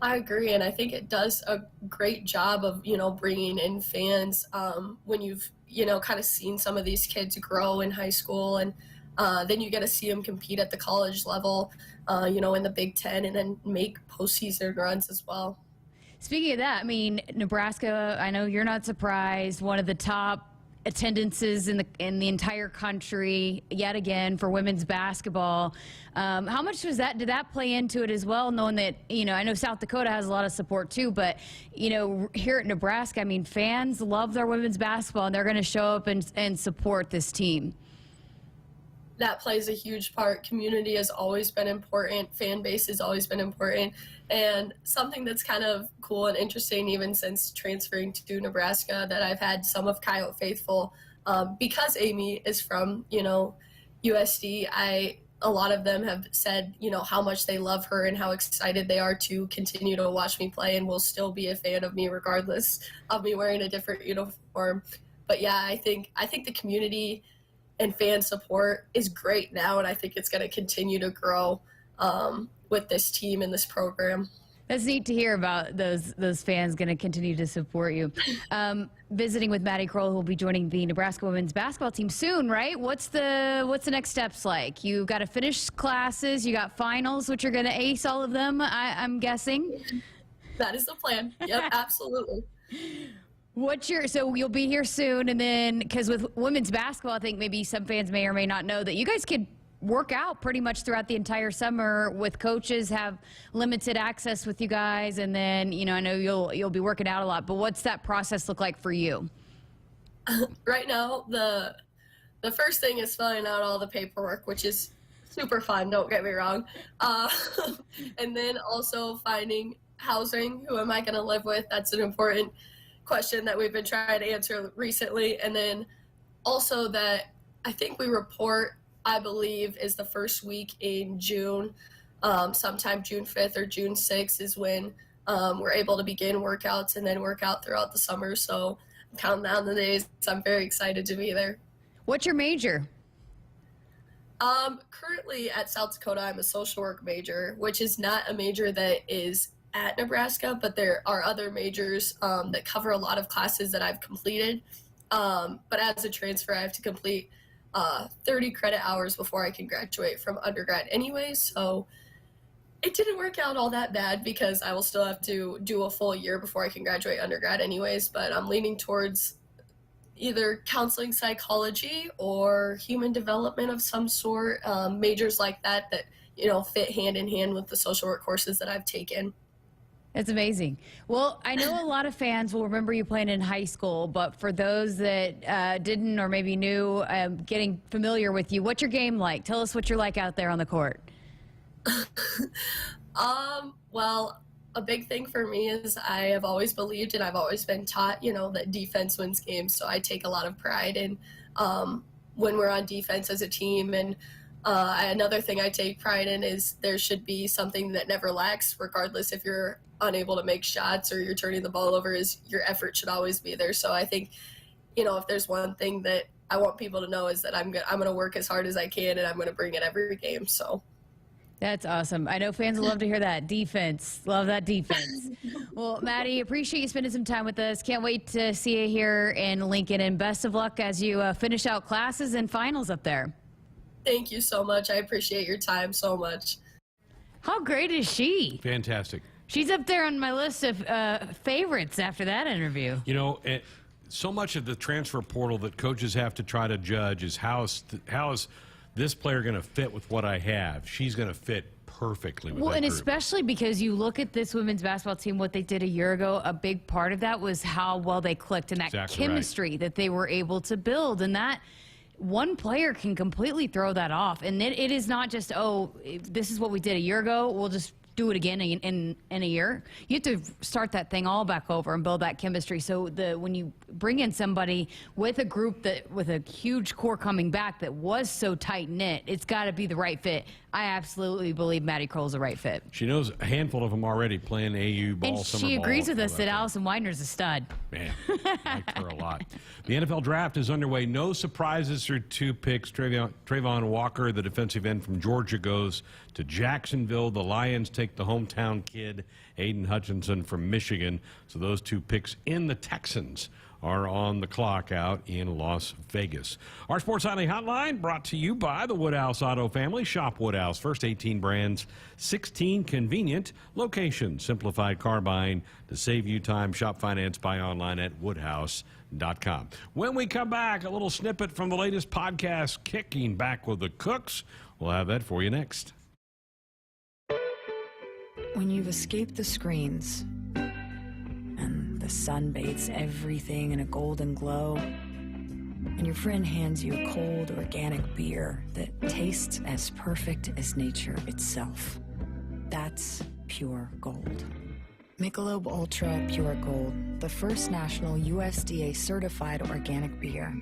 I agree, and I think it does a great job of, bringing in fans when you've, kind of seen some of these kids grow in high school, and then you get to see them compete at the college level, in the Big Ten, and then make postseason runs as well. Speaking of that, Nebraska, I know you're not surprised, one of the top attendances in the entire country yet again for women's basketball. How much did that play into it as well, knowing that, I know South Dakota has a lot of support too, but, here at Nebraska, fans love their women's basketball, and they're going to show up and support this team. That plays a huge part. Community has always been important. Fan base has always been important. And something that's kind of cool and interesting, even since transferring to Nebraska, that I've had some of Coyote faithful, because Amy is from, USD, a lot of them have said, how much they love her and how excited they are to continue to watch me play, and will still be a fan of me regardless of me wearing a different uniform. But yeah, I think the community and fan support is great now, and I think it's going to continue to grow with this team and this program. That's neat to hear about those fans going to continue to support you. Visiting with Maddie Krull, who will be joining the Nebraska women's basketball team soon, right? What's the next steps like? You got to finish classes, you got finals, which you're going to ace all of them, I'm guessing. That is the plan. Yep, absolutely. So you'll be here soon, and then, because with women's basketball, I think maybe some fans may or may not know that you guys could work out pretty much throughout the entire summer with coaches, have limited access with you guys, and then, I know you'll be working out a lot, but what's that process look like for you? Right now, the first thing is filling out all the paperwork, which is super fun, don't get me wrong. And then also finding housing. Who am I going to live with? That's an important question that we've been trying to answer recently. And then also that I think we report, I believe, is the first week in June. Sometime June 5th or June 6th is when we're able to begin workouts and then work out throughout the summer. So I'm counting down the days. I'm very excited to be there. What's your major? Currently at South Dakota, I'm a social work major, which is not a major that is at Nebraska, but there are other majors that cover a lot of classes that I've completed. But as a transfer, I have to complete 30 credit hours before I can graduate from undergrad anyway. So it didn't work out all that bad because I will still have to do a full year before I can graduate undergrad anyways. But I'm leaning towards either counseling psychology or human development of some sort, majors like that fit hand in hand with the social work courses that I've taken. It's amazing. Well, I know a lot of fans will remember you playing in high school, but for those that didn't or maybe knew, getting familiar with you, what's your game like? Tell us what you're like out there on the court. Well, a big thing for me is I have always believed and I've always been taught, that defense wins games. So I take a lot of pride in when we're on defense as a team. And another thing I take pride in is there should be something that never lacks, regardless if you're unable to make shots or you're turning the ball over, is your effort should always be there. So I think, if there's one thing that I want people to know is that I'm going to work as hard as I can and I'm going to bring it every game. So. That's awesome. I know fans will love to hear that. Defense. Love that defense. Well, Maddie, appreciate you spending some time with us. Can't wait to see you here in Lincoln, and best of luck as you finish out classes and finals up there. Thank you so much. I appreciate your time so much. How great is she? Fantastic. She's up there on my list of favorites after that interview. So much of the transfer portal that coaches have to try to judge is how is this player going to fit with what I have? She's going to fit perfectly with that group. Especially because you look at this women's basketball team, what they did a year ago, a big part of that was how well they clicked and that chemistry that they were able to build. And that one player can completely throw that off. And it is not just, this is what we did a year ago, we'll just do it again in a year. You have to start that thing all back over and build that chemistry. So when you bring in somebody with a group with a huge core coming back that was so tight knit, it's got to be the right fit. I absolutely believe Maddie Krull is the right fit. She knows a handful of them already playing AU ball, and summer ball. She agrees with us that Allison Widener's a stud. Man, I like her a lot. The NFL draft is underway. No surprises through 2 picks. Trayvon Walker, the defensive end from Georgia, goes to Jacksonville. The Lions take the hometown kid, Aiden Hutchinson from Michigan. So those 2 picks in the Texans are on the clock out in Las Vegas. Our Sports Nightly Hotline brought to you by the Woodhouse Auto Family. Shop Woodhouse. First 18 brands, 16 convenient locations. Simplified car buying to save you time. Shop finance, buy online at woodhouse.com. When we come back, a little snippet from the latest podcast, Kicking Back with the Cooks. We'll have that for you next. When you've escaped the screens and the sun bathes everything in a golden glow, and your friend hands you a cold organic beer that tastes as perfect as nature itself, that's pure gold. Michelob Ultra Pure Gold, the first national USDA certified organic beer.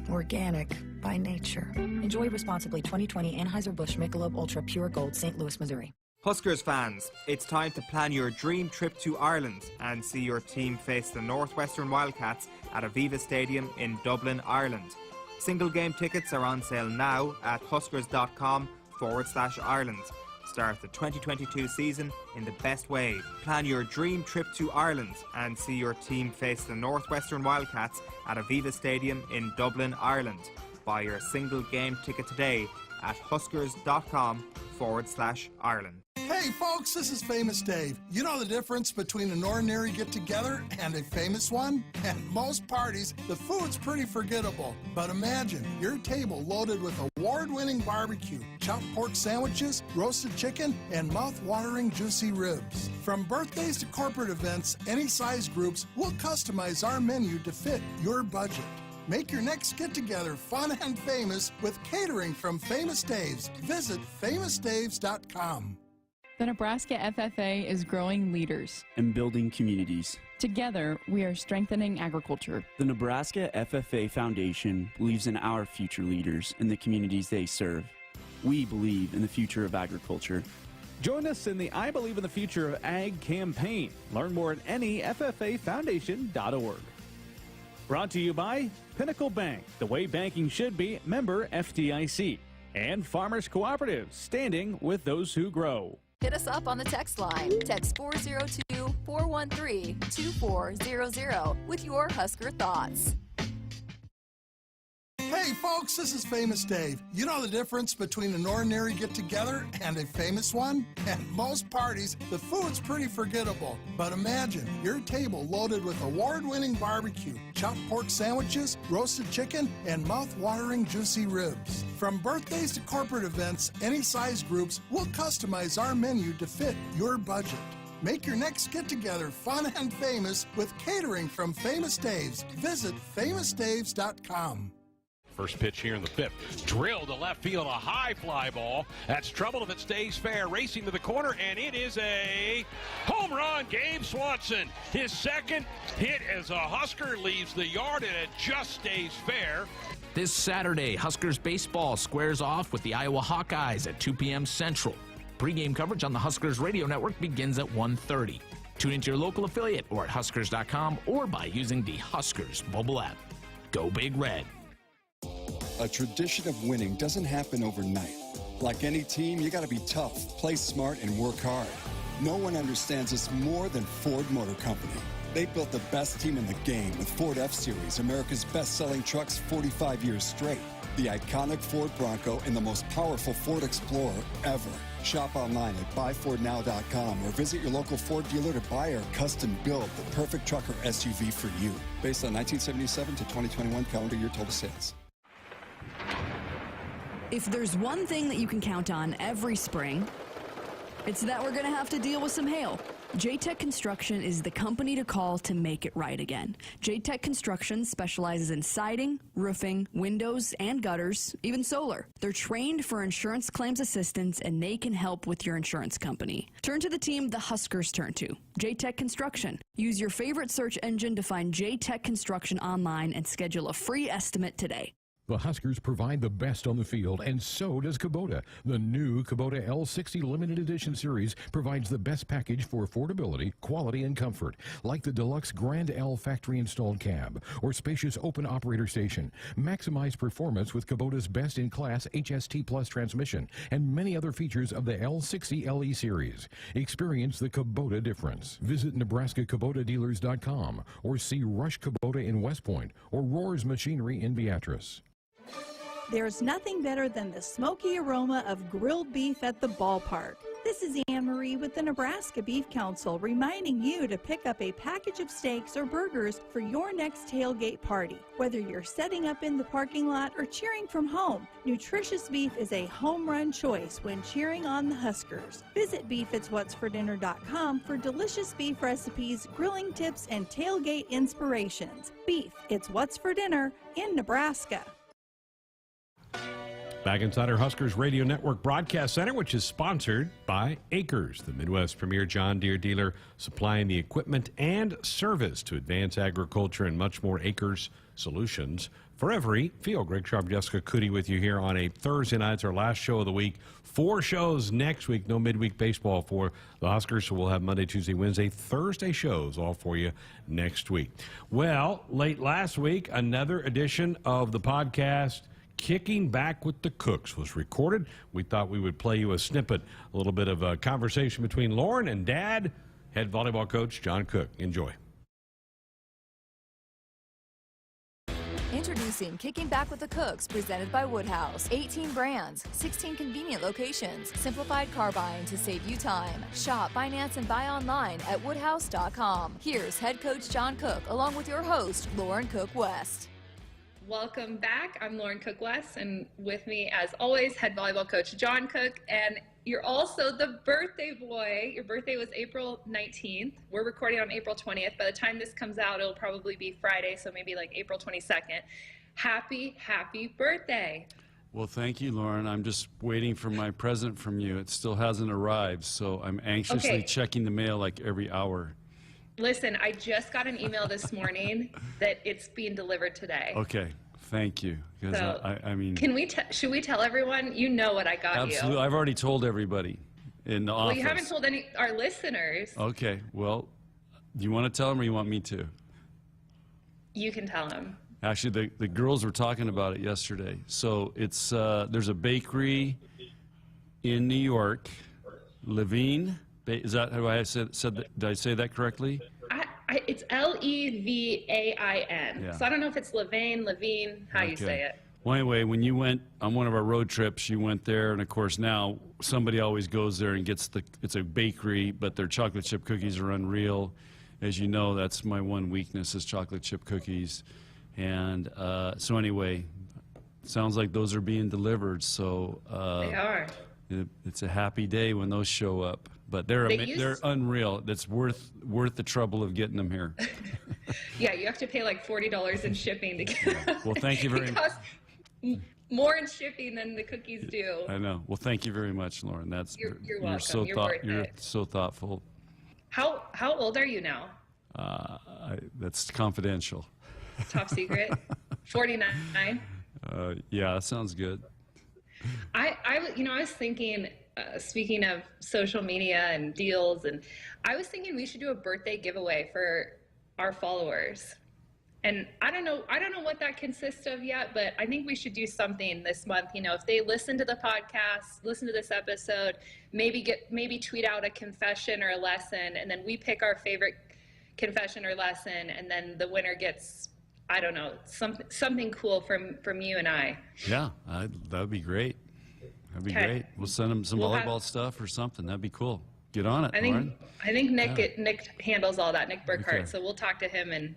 Organic by nature. Enjoy responsibly. 2020 Anheuser-Busch Michelob Ultra Pure Gold, St. Louis, Missouri. Huskers fans, it's time to plan your dream trip to Ireland and see your team face the Northwestern Wildcats at Aviva Stadium in Dublin, Ireland. Single game tickets are on sale now at huskers.com/Ireland. Start the 2022 season in the best way. Plan your dream trip to Ireland and see your team face the Northwestern Wildcats at Aviva Stadium in Dublin, Ireland. Buy your single game ticket today at huskers.com/Ireland. Hey folks, this is Famous Dave. You know the difference between an ordinary get-together and a famous one? At most parties, the food's pretty forgettable. But imagine your table loaded with award-winning barbecue, chopped pork sandwiches, roasted chicken, and mouth-watering juicy ribs. From birthdays to corporate events, any size groups, we'll customize our menu to fit your budget. Make your next get-together fun and famous with catering from Famous Dave's. Visit famousdaves.com. The Nebraska FFA is growing leaders and building communities. Together, we are strengthening agriculture. The Nebraska FFA Foundation believes in our future leaders and the communities they serve. We believe in the future of agriculture. Join us in the I Believe in the Future of Ag campaign. Learn more at anyffafoundation.org. Brought to you by Pinnacle Bank, the way banking should be, member FDIC. And Farmers Cooperative, standing with those who grow. Hit us up on the text line. Text 402-413-2400 with your Husker thoughts. Hey folks, this is Famous Dave. You know the difference between an ordinary get-together and a famous one? At most parties, the food's pretty forgettable. But imagine your table loaded with award-winning barbecue, chopped pork sandwiches, roasted chicken, and mouth-watering juicy ribs. From birthdays to corporate events, any size groups, we'll customize our menu to fit your budget. Make your next get-together fun and famous with catering from Famous Dave's. Visit famousdaves.com. First pitch here in the fifth. Drilled to left field, a high fly ball. That's trouble if it stays fair. Racing to the corner, and it is a home run. Gabe Swanson, his second hit as a Husker leaves the yard, and it just stays fair. This Saturday, Huskers baseball squares off with the Iowa Hawkeyes at 2 p.m. Central. Pre-game coverage on the Huskers radio network begins at 1:30. Tune into your local affiliate or at Huskers.com or by using the Huskers mobile app. Go Big Red. A tradition of winning doesn't happen overnight. Like any team, you got to be tough, play smart, and work hard. No one understands this more than Ford Motor Company. They built the best team in the game with Ford F-Series, America's best-selling trucks 45 years straight. The iconic Ford Bronco and the most powerful Ford Explorer ever. Shop online at buyfordnow.com or visit your local Ford dealer to buy or custom build the perfect truck or SUV for you. Based on 1977 to 2021 calendar year total sales. If there's one thing that you can count on every spring, it's that we're going to have to deal with some hail. J-Tech Construction is the company to call to make it right again. J-Tech Construction specializes in siding, roofing, windows, and gutters, even solar. They're trained for insurance claims assistance, and they can help with your insurance company. Turn to the team the Huskers turn to, J-Tech Construction. Use your favorite search engine to find J-Tech Construction online and schedule a free estimate today. The Huskers provide the best on the field, and so does Kubota. The new Kubota L60 Limited Edition Series provides the best package for affordability, quality, and comfort, like the deluxe Grand L factory-installed cab or spacious open operator station. Maximize performance with Kubota's best-in-class HST Plus transmission and many other features of the L60 LE Series. Experience the Kubota difference. Visit nebraska-kubota-dealers.com or see Rush Kubota in West Point or Roars Machinery in Beatrice. There's nothing better than the smoky aroma of grilled beef at the ballpark. This is Anne-Marie with the Nebraska Beef Council reminding you to pick up a package of steaks or burgers for your next tailgate party. Whether you're setting up in the parking lot or cheering from home, nutritious beef is a home run choice when cheering on the Huskers. Visit beefitswhatsfordinner.com for delicious beef recipes, grilling tips, and tailgate inspirations. Beef, it's what's for dinner in Nebraska. Back inside our Huskers Radio Network Broadcast Center, which is sponsored by Acres, the Midwest premier John Deere dealer, supplying the equipment and service to advance agriculture and much more. Acres Solutions for every field. Greg Sharpe Jessica Coody with you here on a Thursday night. It's our last show of the week. 4 shows next week. No midweek baseball for the Huskers, so we'll have Monday, Tuesday, Wednesday, Thursday shows all for you next week. Well, late last week, another edition of the podcast, Kicking Back with the Cooks, was recorded. We thought we would play you a snippet, a little bit of a conversation between Lauren and Dad, head volleyball coach John Cook. Enjoy. Introducing Kicking Back with the Cooks, presented by Woodhouse. 18 brands, 16 convenient locations, simplified car buying to save you time. Shop, finance, and buy online at woodhouse.com. Here's head coach John Cook, along with your host, Lauren Cook West. Welcome back. I'm Lauren Cook West, and with me, as always, head volleyball coach John Cook, and you're also the birthday boy. Your birthday was April 19th. We're recording on April 20th. By the time this comes out, it'll probably be Friday, so maybe like April 22nd. Happy birthday. Well, thank you, Lauren. I'm just waiting for my present from you. It still hasn't arrived, so I'm anxiously checking the mail like every hour. Listen, I just got an email this morning that it's being delivered today. Okay, thank you. Because So, I mean, should we tell everyone? You know what I got you. absolutely. I've already told everybody in the office. Well, you haven't told our listeners. Okay, well, do you want to tell them or you want me to? You can tell them. Actually, the girls were talking about it yesterday. So it's there's a bakery in New York, Levine. Is that how I said that? Did I say that correctly? It's Levain. Yeah. So I don't know if it's Levine, how you say it. Well, anyway, when you went on one of our road trips, you went there, and of course now somebody always goes there and gets it's a bakery, but their chocolate chip cookies are unreal. As you know, that's my one weakness is chocolate chip cookies. And so anyway, sounds like those are being delivered. So they are. It's a happy day when those show up. but they're unreal. That's worth the trouble of getting them here. Yeah, you have to pay like $40 in shipping to get. Well, thank you very much. More in shipping than the cookies do. I know. Well, thank you very much, Lauren. You're welcome. You're so thoughtful. How old are you now? That's confidential. Top secret. 49. Yeah, that sounds good. I was thinking, speaking of social media and deals, and I was thinking we should do a birthday giveaway for our followers. And I don't know what that consists of yet, but I think we should do something this month. If they listen to the podcast, listen to this episode, maybe tweet out a confession or a lesson, and then we pick our favorite confession or lesson, and then the winner gets, I don't know, something cool from you and I. Yeah, that would be great. That'd be great. We'll send them some volleyball stuff or something. That'd be cool. Get on it, Lauren. I think Nick handles all that, Nick Burkhart. Okay. So we'll talk to him and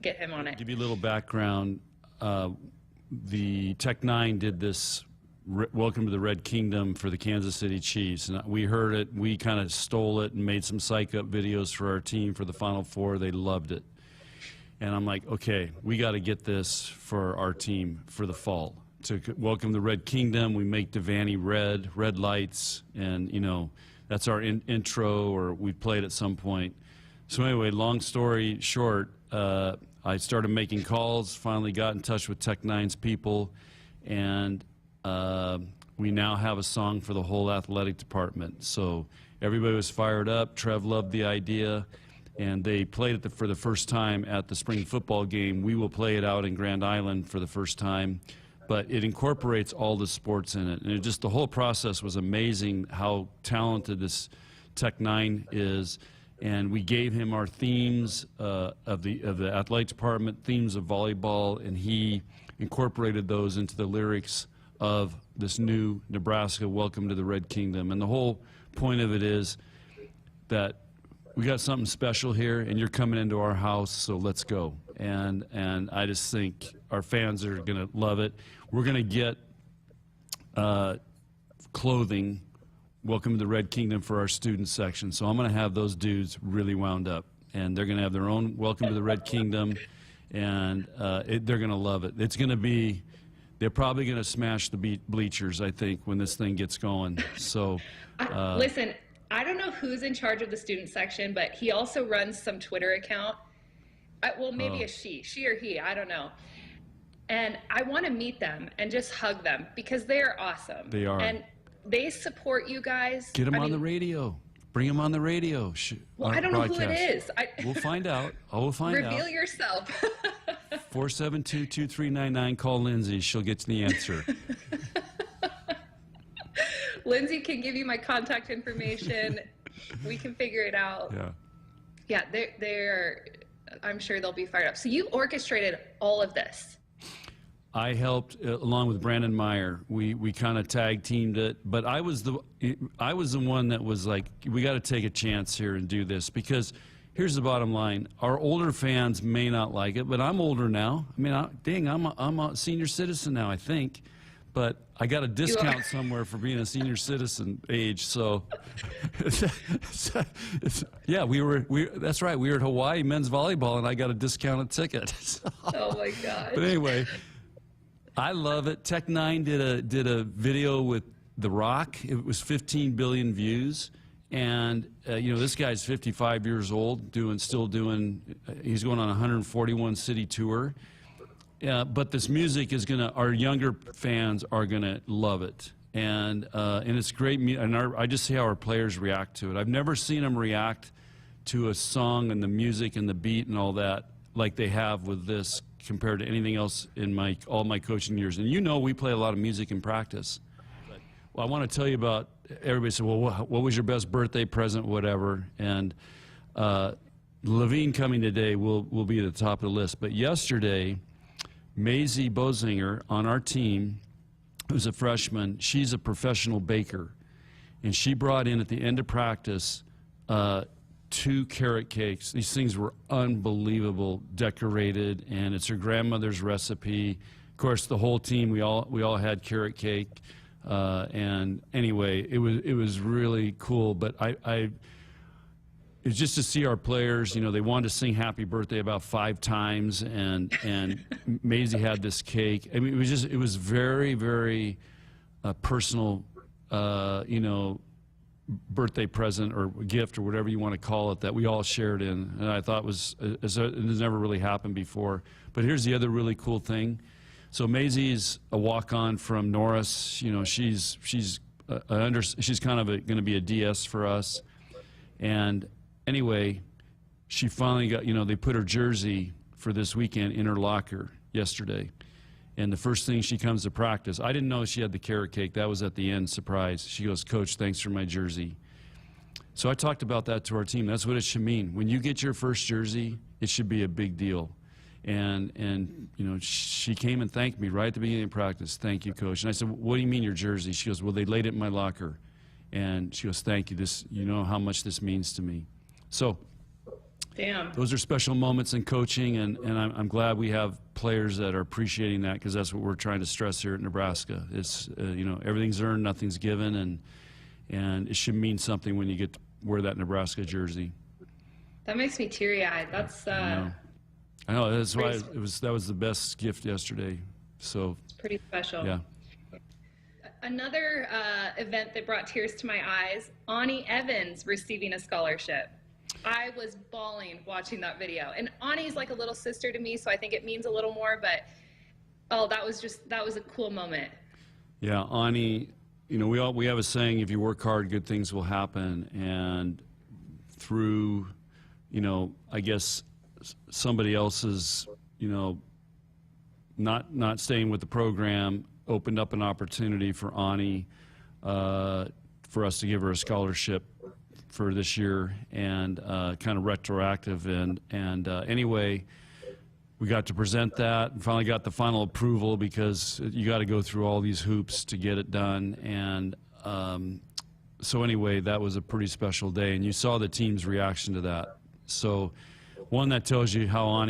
get him on it. Give you a little background. The Tech 9 did this Welcome to the Red Kingdom for the Kansas City Chiefs. And we heard it. We kind of stole it and made some psych-up videos for our team for the Final Four. They loved it. And I'm like, okay, we got to get this for our team for the fall. To welcome the Red Kingdom, we make Devaney red lights, and, that's our intro, or we played at some point. So anyway, long story short, I started making calls, finally got in touch with Tech 9's people, and we now have a song for the whole athletic department. So everybody was fired up. Trev loved the idea, and they played it for the first time at the spring football game. We will play it out in Grand Island for the first time. But it incorporates all the sports in it. And the whole process was amazing, how talented this Tech 9 is. And we gave him our themes of the athletic department, themes of volleyball, and he incorporated those into the lyrics of this new Nebraska Welcome to the Red Kingdom. And the whole point of it is that we got something special here, and you're coming into our house, so let's go. And I just think our fans are going to love it. We're going to get clothing, Welcome to the Red Kingdom, for our student section. So I'm going to have those dudes really wound up. And they're going to have their own Welcome to the Red Kingdom, and they're going to love it. It's going to be, they're probably going to smash the bleachers, I think, when this thing gets going. So listen, I don't know who's in charge of the student section, but he also runs some Twitter account. Well, maybe a she or he, I don't know. And I want to meet them and just hug them because they are awesome. They are. And they support you guys. Get them on the radio. Bring them on the radio. Well, I don't know who it is. We'll find out. We'll find out. Reveal yourself. 472-2399. Call Lindsay. She'll get to the answer. Lindsay can give you my contact information. We can figure it out. Yeah, they're I'm sure they'll be fired up. So you orchestrated all of this. I helped along with Brandon Meyer. We kind of tag teamed it, but I was the one that was like, we got to take a chance here and do this, because here's the bottom line: our older fans may not like it, but I'm older now. I mean, I'm a senior citizen now, I think, but I got a discount somewhere for being a senior citizen age. So yeah, that's right. We were at Hawaii men's volleyball, and I got a discounted ticket. So, oh my gosh! But anyway. I love it. Tech 9 did a video with The Rock. It was 15 billion views, and this guy's 55 years old, still doing. He's going on a 141 city tour. But this music is our younger fans are gonna love it, and it's great. And I just see how our players react to it. I've never seen them react to a song and the music and the beat and all that like they have with this, compared to anything else in all my coaching years. And we play a lot of music in practice. Well, I want to tell you about, everybody said, well, what was your best birthday present, whatever. And Levine coming today will be at the top of the list. But yesterday, Maisie Bozinger on our team, who's a freshman, she's a professional baker. And she brought in at the end of practice 2 carrot cakes. These things were unbelievable, decorated, and it's her grandmother's recipe. Of course, the whole team, we all had carrot cake. And anyway, it was really cool. But it's just to see our players. You know, they wanted to sing "Happy Birthday" about 5 times, and Maisie had this cake. I mean, it was very, very personal. You know, birthday present or gift or whatever you want to call it that we all shared in, and I thought it has never really happened before. But here's the other really cool thing. So Maisie's a walk-on from Norris. You know, she's kind of going to be a DS for us. And anyway, she finally got, you know, they put her jersey for this weekend in her locker yesterday. And the first thing she comes to practice, I didn't know she had the carrot cake. That was at the end, surprise. She goes, "Coach, thanks for my jersey." So I talked about that to our team. That's what it should mean. When you get your first jersey, it should be a big deal. And you know, she came and thanked me right at the beginning of practice. "Thank you, Coach." And I said, "What do you mean your jersey?" She goes, "Well, they laid it in my locker." And she goes, "Thank you. You know how much this means to me." So damn, those are special moments in coaching, and I'm glad we have players that are appreciating that, because that's what we're trying to stress here at Nebraska. It's you know, everything's earned, nothing's given, and it should mean something when you get to wear that Nebraska jersey. That makes me teary-eyed. That's I know, that's why that was the best gift yesterday. So it's pretty special. Yeah. Another event that brought tears to my eyes, Ani Evans receiving a scholarship. I was bawling watching that video. And Ani's like a little sister to me, so I think it means a little more, but that was a cool moment. Yeah, Ani, you know, we have a saying, if you work hard, good things will happen. And through, you know, I guess somebody else's, you know, not staying with the program opened up an opportunity for Ani for us to give her a scholarship for this year, and kind of retroactive. And anyway, we got to present that and finally got the final approval, because you got to go through all these hoops to get it done. And so anyway, that was a pretty special day, and you saw the team's reaction to that. So one, that tells you how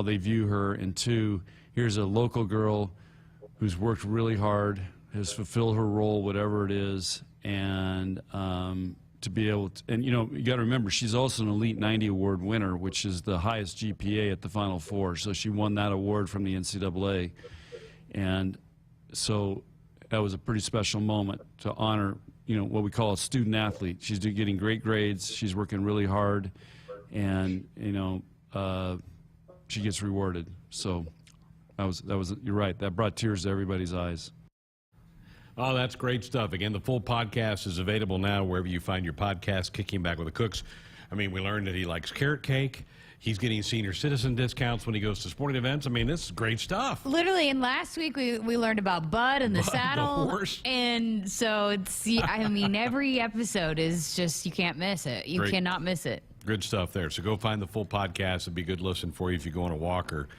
they view her, and two, here's a local girl who's worked really hard, has fulfilled her role, whatever it is, and to be able to, and you know, you got to remember, she's also an Elite 90 award winner, which is the highest GPA at the Final Four. So she won that award from the NCAA, and so that was a pretty special moment to honor, you know, what we call a student athlete. She's getting great grades. She's working really hard, and you know, she gets rewarded. So that was you're right. That brought tears to everybody's eyes. Oh, that's great stuff. Again, the full podcast is available now wherever you find your podcast, Kicking Back with the Cooks. I mean, we learned that he likes carrot cake. He's getting senior citizen discounts when he goes to sporting events. I mean, this is great stuff. Literally, and last week we learned about Bud and the saddle. The horse. And so it's, I mean, every episode is just, you can't miss it. You cannot miss it. Good stuff there. So go find the full podcast. It'd be a good listen for you if you go on a walk or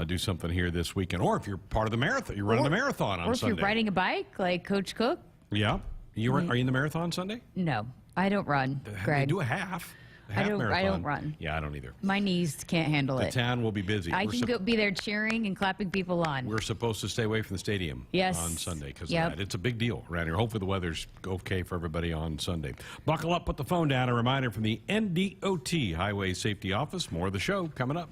do something here this weekend, or if you're part of the marathon, you're running the marathon on Sunday. Or if you're riding a bike like Coach Cook. Yeah. Are you in the marathon Sunday? No, I don't run, Greg. Do a half. I don't run. Yeah, I don't either. My knees can't handle it. The town will be busy. I can be there cheering and clapping people on. We're supposed to stay away from the stadium on Sunday because of that. It's a big deal around here. Hopefully the weather's okay for everybody on Sunday. Buckle up, put the phone down. A reminder from the NDOT Highway Safety Office. More of the show coming up.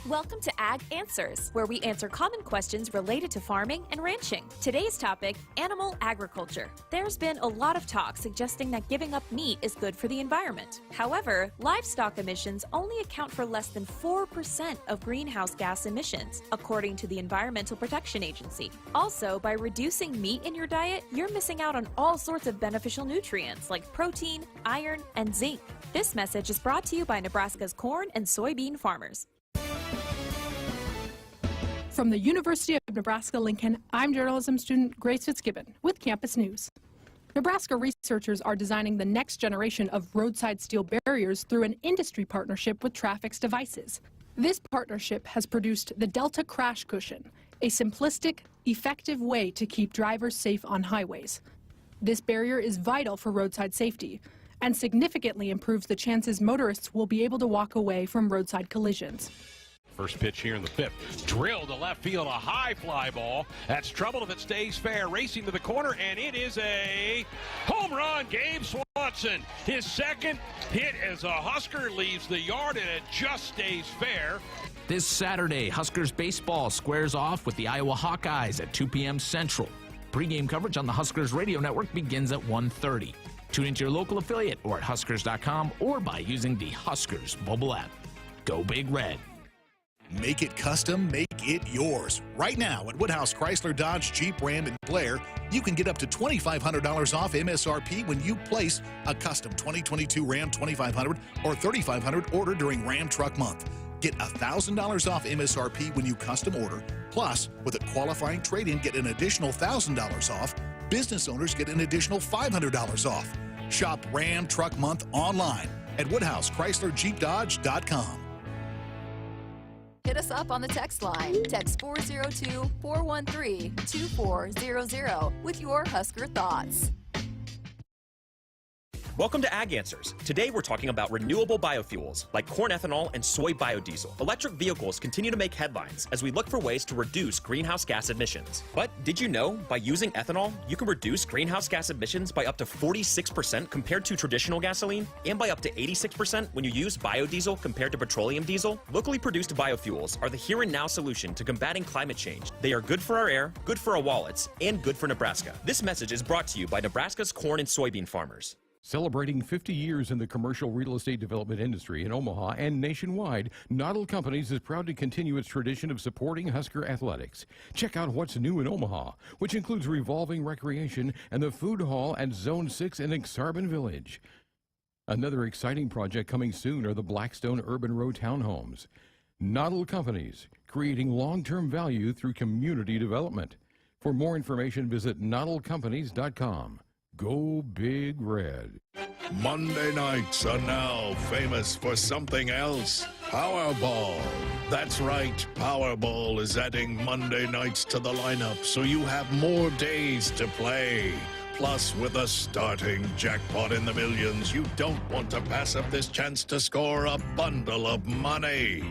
Welcome to Ag Answers, where we answer common questions related to farming and ranching. Today's topic, animal agriculture. There's been a lot of talk suggesting that giving up meat is good for the environment. However, livestock emissions only account for less than 4% of greenhouse gas emissions, according to the Environmental Protection Agency. Also, by reducing meat in your diet, you're missing out on all sorts of beneficial nutrients like protein, iron, and zinc. This message is brought to you by Nebraska's corn and soybean farmers. From the University of Nebraska-Lincoln, I'm journalism student Grace Fitzgibbon with Campus News. Nebraska researchers are designing the next generation of roadside steel barriers through an industry partnership with Trafix Devices. This partnership has produced the Delta Crash Cushion, a simplistic, effective way to keep drivers safe on highways. This barrier is vital for roadside safety and significantly improves the chances motorists will be able to walk away from roadside collisions. First pitch here in the fifth. Drilled to left field, a high fly ball. That's trouble if it stays fair. Racing to the corner, and it is a home run. Gabe Swanson, his second hit as a Husker leaves the yard, and it just stays fair. This Saturday, Huskers baseball squares off with the Iowa Hawkeyes at 2 p.m. Central. Pre-game coverage on the Huskers radio network begins at 1:30. Tune into your local affiliate or at Huskers.com or by using the Huskers mobile app. Go Big Red. Make it custom, make it yours. Right now at Woodhouse Chrysler Dodge Jeep Ram and Blair, you can get up to $2,500 off MSRP when you place a custom 2022 Ram 2500 or 3500 order during Ram Truck Month. Get $1,000 off MSRP when you custom order. Plus, with a qualifying trade-in, get an additional $1,000 off. Business owners get an additional $500 off. Shop Ram Truck Month online at WoodhouseChryslerJeepDodge.com. Hit us up on the text line. Text 402-413-2400 with your Husker thoughts. Welcome to Ag Answers. Today we're talking about renewable biofuels like corn ethanol and soy biodiesel. Electric vehicles continue to make headlines as we look for ways to reduce greenhouse gas emissions. But did you know by using ethanol, you can reduce greenhouse gas emissions by up to 46% compared to traditional gasoline and by up to 86% when you use biodiesel compared to petroleum diesel? Locally produced biofuels are the here and now solution to combating climate change. They are good for our air, good for our wallets, and good for Nebraska. This message is brought to you by Nebraska's corn and soybean farmers. Celebrating 50 years in the commercial real estate development industry in Omaha and nationwide, Noddle Companies is proud to continue its tradition of supporting Husker athletics. Check out what's new in Omaha, which includes revolving recreation and the food hall at Zone 6 in Exarban Village. Another exciting project coming soon are the Blackstone Urban Row townhomes. Noddle Companies, creating long-term value through community development. For more information, visit noddlecompanies.com. Go Big Red. Monday nights are now famous for something else. Powerball. That's right. Powerball is adding Monday nights to the lineup so you have more days to play. Plus, with a starting jackpot in the millions, you don't want to pass up this chance to score a bundle of money.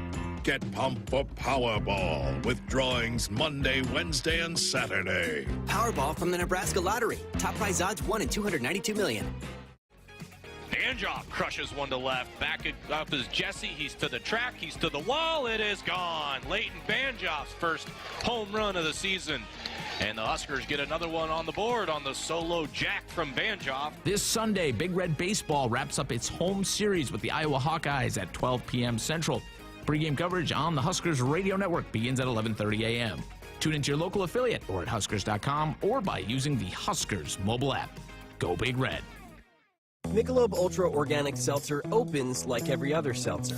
Get pumped for Powerball with drawings Monday, Wednesday, and Saturday. Powerball from the Nebraska Lottery. Top prize odds 1 in 292 million. Banjoff crushes one to left. Back it up is Jesse. He's to the track. He's to the wall. It is gone. Leighton Banjoff's first home run of the season. And the Huskers get another one on the board on the solo jack from Banjoff. This Sunday, Big Red Baseball wraps up its home series with the Iowa Hawkeyes at 12 p.m. Central. Pre-game coverage on the Huskers radio network begins at 11:30 a.m. Tune into your local affiliate or at Huskers.com or by using the Huskers mobile app. Go Big Red. Michelob Ultra Organic Seltzer opens like every other seltzer.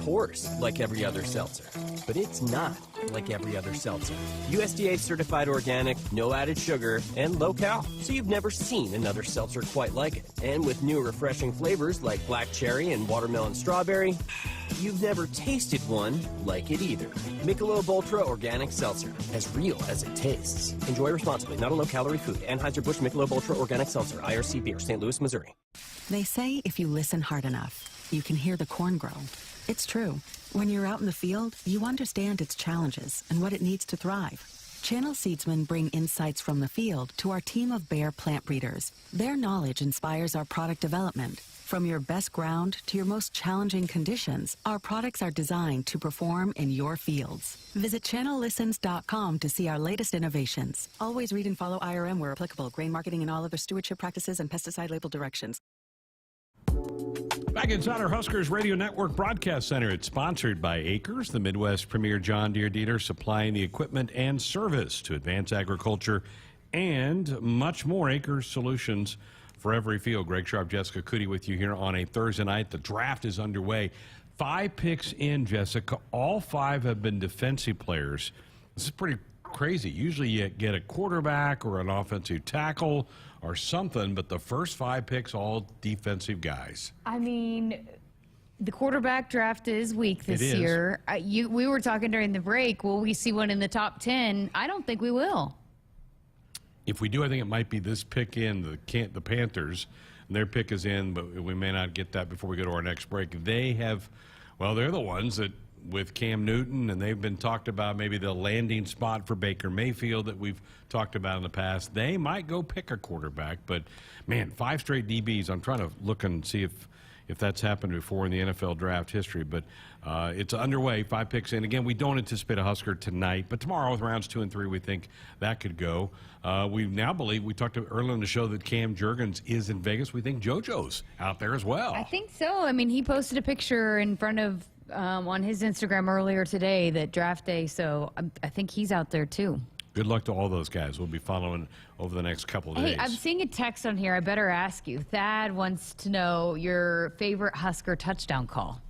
Pours like every other seltzer. But it's not like every other seltzer. USDA certified organic, no added sugar, and low cal. So you've never seen another seltzer quite like it. And with new refreshing flavors like black cherry and watermelon strawberry, you've never tasted one like it either. Michelob Ultra Organic Seltzer, as real as it tastes. Enjoy responsibly, not a low-calorie food. Anheuser-Busch Michelob Ultra Organic Seltzer, IRC Beer, St. Louis, Missouri. They say if you listen hard enough, you can hear the corn grow. It's true. When you're out in the field, you understand its challenges and what it needs to thrive. Channel Seedsmen bring insights from the field to our team of Bayer plant breeders. Their knowledge inspires our product development. From your best ground to your most challenging conditions, our products are designed to perform in your fields. Visit channellistens.com to see our latest innovations. Always read and follow IRM where applicable, grain marketing and all other stewardship practices and pesticide label directions. Back inside our Huskers Radio Network Broadcast Center, it's sponsored by Acres, the Midwest premier John Deere dealer supplying the equipment and service to advance agriculture and much more. Acres solutions for every field. Greg Sharpe, Jessica Coody with you here on a Thursday night. The draft is underway. 5 picks in, Jessica. All 5 have been defensive players. This is pretty crazy. Usually you get a quarterback or an offensive tackle or something, but the first 5 picks, all defensive guys. I mean, the quarterback draft is weak this year. We were talking during the break. Will we see one in the top 10? I don't think we will. If we do, I think it might be this pick in, the Panthers. And their pick is in, but we may not get that before we go to our next break. They have, well, they're the ones that with Cam Newton, and they've been talked about maybe the landing spot for Baker Mayfield that we've talked about in the past. They might go pick a quarterback, but, man, 5 straight DBs. I'm trying to look and see if that's happened before in the NFL draft history, but it's underway. 5 picks in. Again, we don't anticipate a Husker tonight, but tomorrow with rounds 2 and 3, we think that could go. We now believe, we talked earlier in the show that Cam Jurgens is in Vegas. We think JoJo's out there as well. I think so. I mean, he posted a picture in front of on his Instagram earlier today, that draft day, so I think he's out there too. Good luck to all those guys. We'll be following over the next couple of days. Hey, I'm seeing a text on here. I better ask you. Thad wants to know your favorite Husker touchdown call.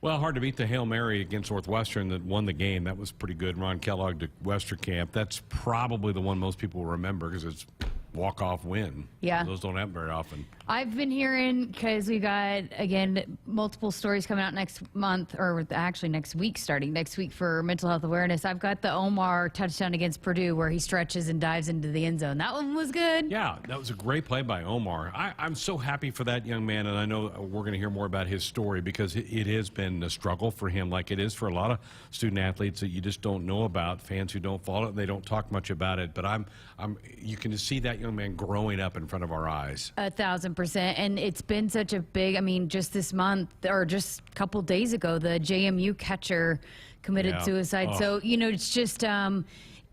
Well, hard to beat the Hail Mary against Northwestern that won the game. That was pretty good. Ron Kellogg to Westerkamp. That's probably the one most people will remember because it's walk-off win. Yeah. Those don't happen very often. I've been hearing, because we got, again, multiple stories coming out next month, or actually next week, starting next week for mental health awareness. I've got the Omar touchdown against Purdue where he stretches and dives into the end zone. That one was good. Yeah, that was a great play by Omar. I'm so happy for that young man, and I know we're going to hear more about his story because it has been a struggle for him, like it is for a lot of student athletes that you just don't know about, fans who don't follow it, they don't talk much about it. But you can see that young man growing up in front of our eyes. 1,000%. And it's been such a big, I mean, just this month or just a couple days ago, the JMU catcher committed suicide. Oh. So, you know, it's just,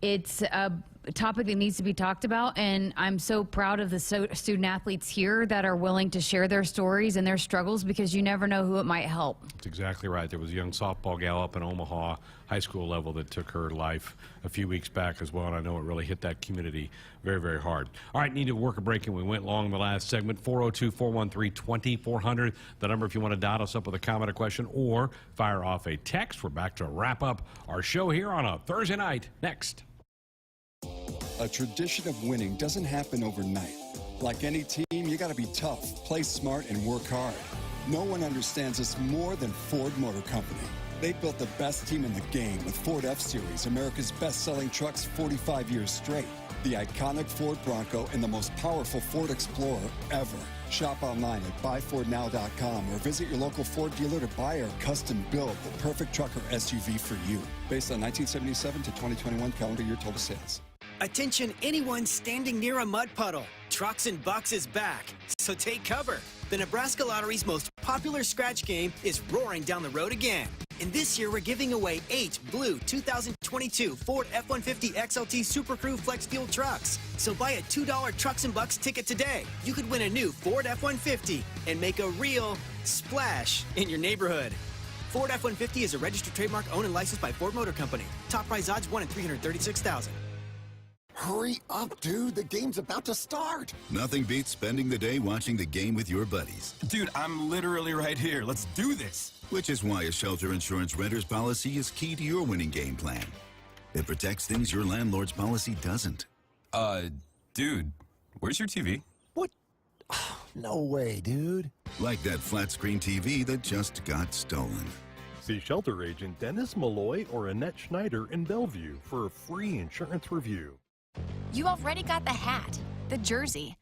it's a topic that needs to be talked about. And I'm so proud of the student athletes here that are willing to share their stories and their struggles, because you never know who it might help. That's exactly right. There was a young softball gal up in Omaha, high school level, that took her life a few weeks back as well, and I know it really hit that community very, very hard. All right, need to work a break, and we went long in the last segment. 402-413-2400, the number if you want to dot us up with a comment or question or fire off a text. We're back to wrap up our show here on a Thursday night. Next. A tradition of winning doesn't happen overnight. Like any team, you got to be tough, play smart, and work hard. No one understands this more than Ford Motor Company. They built the best team in the game with Ford F-Series, America's best-selling trucks 45 years straight. The iconic Ford Bronco and the most powerful Ford Explorer ever. Shop online at buyfordnow.com or visit your local Ford dealer to buy or custom build the perfect truck or SUV for you. Based on 1977 to 2021 calendar year total sales. Attention anyone standing near a mud puddle. Trucks and Bucks is back, so take cover. The Nebraska Lottery's most popular scratch game is roaring down the road again. And this year we're giving away 8 blue 2022 Ford F-150 XLT Super Crew Flex Fuel trucks. So buy a $2 Trucks and Bucks ticket today. You could win a new Ford F-150 and make a real splash in your neighborhood. Ford F-150 is a registered trademark owned and licensed by Ford Motor Company. Top prize odds 1 in 336,000. Hurry up, dude. The game's about to start. Nothing beats spending the day watching the game with your buddies. Dude, I'm literally right here. Let's do this. Which is why a shelter insurance renter's policy is key to your winning game plan. It protects things your landlord's policy doesn't. Dude, where's your TV? What? No way, dude. Like that flat screen TV that just got stolen. See shelter agent Dennis Malloy or Annette Schneider in Bellevue for a free insurance review. You already got the hat, the jersey,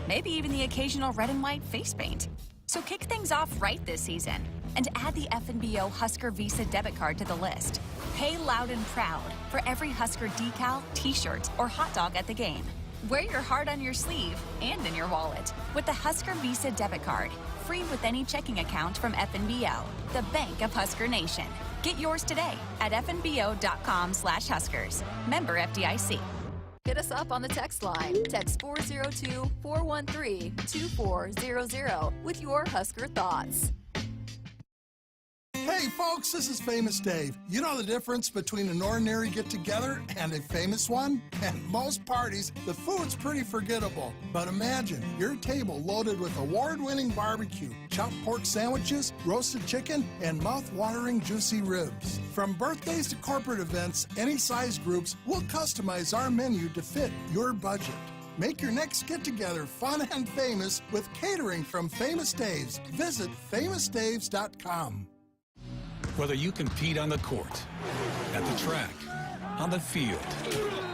maybe even the occasional red and white face paint. So kick things off right this season and add the FNBO Husker Visa debit card to the list. Pay loud and proud for every Husker decal, t-shirt, or hot dog at the game. Wear your heart on your sleeve and in your wallet with the Husker Visa debit card, free with any checking account from FNBO, the bank of Husker Nation. Get yours today at fnbo.com/Huskers. Member FDIC. Hit us up on the text line. Text 402-413-2400 with your Husker thoughts. Hey folks, this is Famous Dave. You know the difference between an ordinary get-together and a famous one? At most parties, the food's pretty forgettable. But imagine your table loaded with award-winning barbecue, chopped pork sandwiches, roasted chicken, and mouth-watering juicy ribs. From birthdays to corporate events, any size groups, we'll customize our menu to fit your budget. Make your next get-together fun and famous with catering from Famous Dave's. Visit famousdaves.com. Whether you compete on the court, at the track, on the field,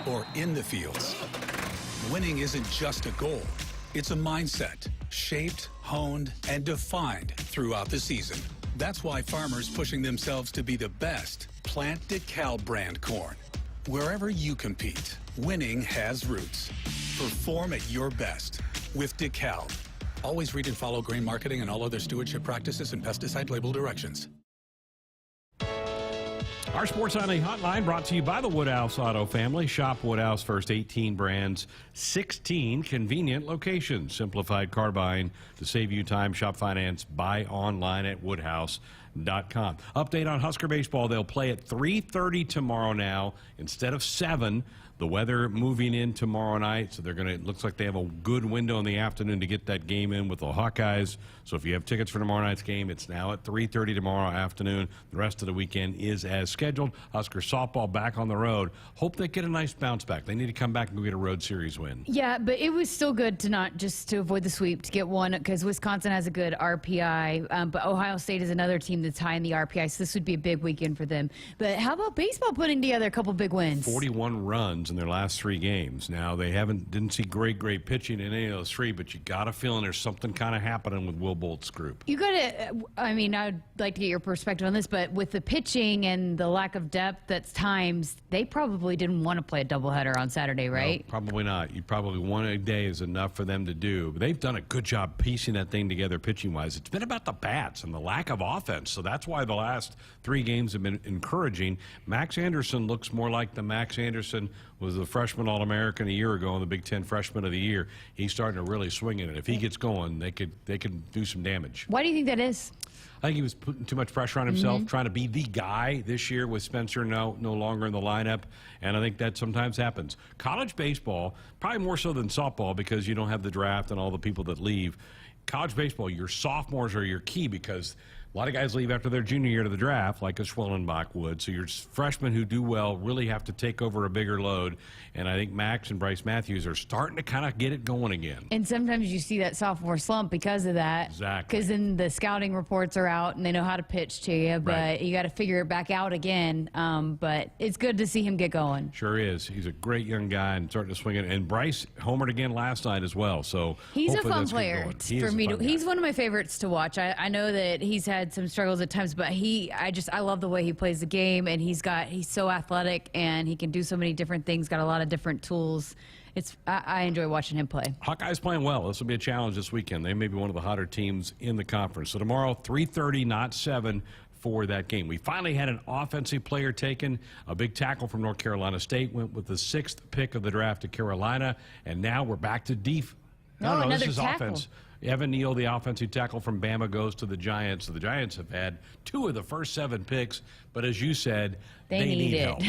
or in the fields, winning isn't just a goal. It's a mindset, shaped, honed, and defined throughout the season. That's why farmers pushing themselves to be the best plant DeKalb brand corn. Wherever you compete, winning has roots. Perform at your best with DeKalb. Always read and follow grain marketing and all other stewardship practices and pesticide label directions. Our Sports Nightly Hotline brought to you by the Woodhouse Auto family. Shop Woodhouse first 18 brands, 16 convenient locations. Simplified car buying to save you time. Shop finance. Buy online at woodhouse.com. Update on Husker baseball. They'll play at 3:30 tomorrow now instead of 7. The weather moving in tomorrow night, so it looks like they have a good window in the afternoon to get that game in with the Hawkeyes. So if you have tickets for tomorrow night's game, it's now at 3:30 tomorrow afternoon. The rest of the weekend is as scheduled. Husker softball back on the road. Hope they get a nice bounce back. They need to come back and go get a road series win. Yeah, but it was still good to not just to avoid the sweep, to get one, because Wisconsin has a good RPI, but Ohio State is another team that's high in the RPI, so this would be a big weekend for them. But how about baseball putting together a couple big wins? 41 runs in their last 3 games. Now, they didn't see great pitching in any of those 3, but you got a feeling there's something kind of happening with Will Bolt's group. You got to, I'd like to get your perspective on this, but with the pitching and the lack of depth at times, they probably didn't want to play a doubleheader on Saturday, right? No, probably not. You probably one a day is enough for them to do. But they've done a good job piecing that thing together pitching-wise. It's been about the bats and the lack of offense, so that's why the last 3 games have been encouraging. Max Anderson looks more like the Max Anderson was the freshman All-American a year ago and the Big Ten Freshman of the Year. He's starting to really swing it. If he gets going, they could do some damage. Why do you think that is? I think he was putting too much pressure on himself, trying to be the guy this year with Spencer no longer in the lineup, and I think that sometimes happens. College baseball, probably more so than softball because you don't have the draft and all the people that leave. College baseball, your sophomores are your key because a lot of guys leave after their junior year to the draft, like a Schwellenbach would. So your freshmen who do well really have to take over a bigger load. And I think Max and Bryce Matthews are starting to kind of get it going again. And sometimes you see that sophomore slump because of that. Exactly. Because then the scouting reports are out and they know how to pitch to you, but you got to figure it back out again. But it's good to see him get going. Sure is. He's a great young guy and starting to swing it. And Bryce homered again last night as well. So he's a fun player for me. He's one of my favorites to watch. I know that he's had some struggles at times, but I love the way he plays the game, and he's so athletic and he can do so many different things, got a lot of different tools. I enjoy watching him play. Hawkeyes playing well. This will be a challenge this weekend. They may be one of the hotter teams in the conference. So tomorrow, 3:30, not 7 for that game. We finally had an offensive player taken. A big tackle from North Carolina State went with the 6th pick of the draft to Carolina, and now we're back to No, this is tackle. offense. Evan Neal, the offensive tackle from Bama, goes to the Giants. So the Giants have had 2 of the first 7 picks, but as you said, they need help.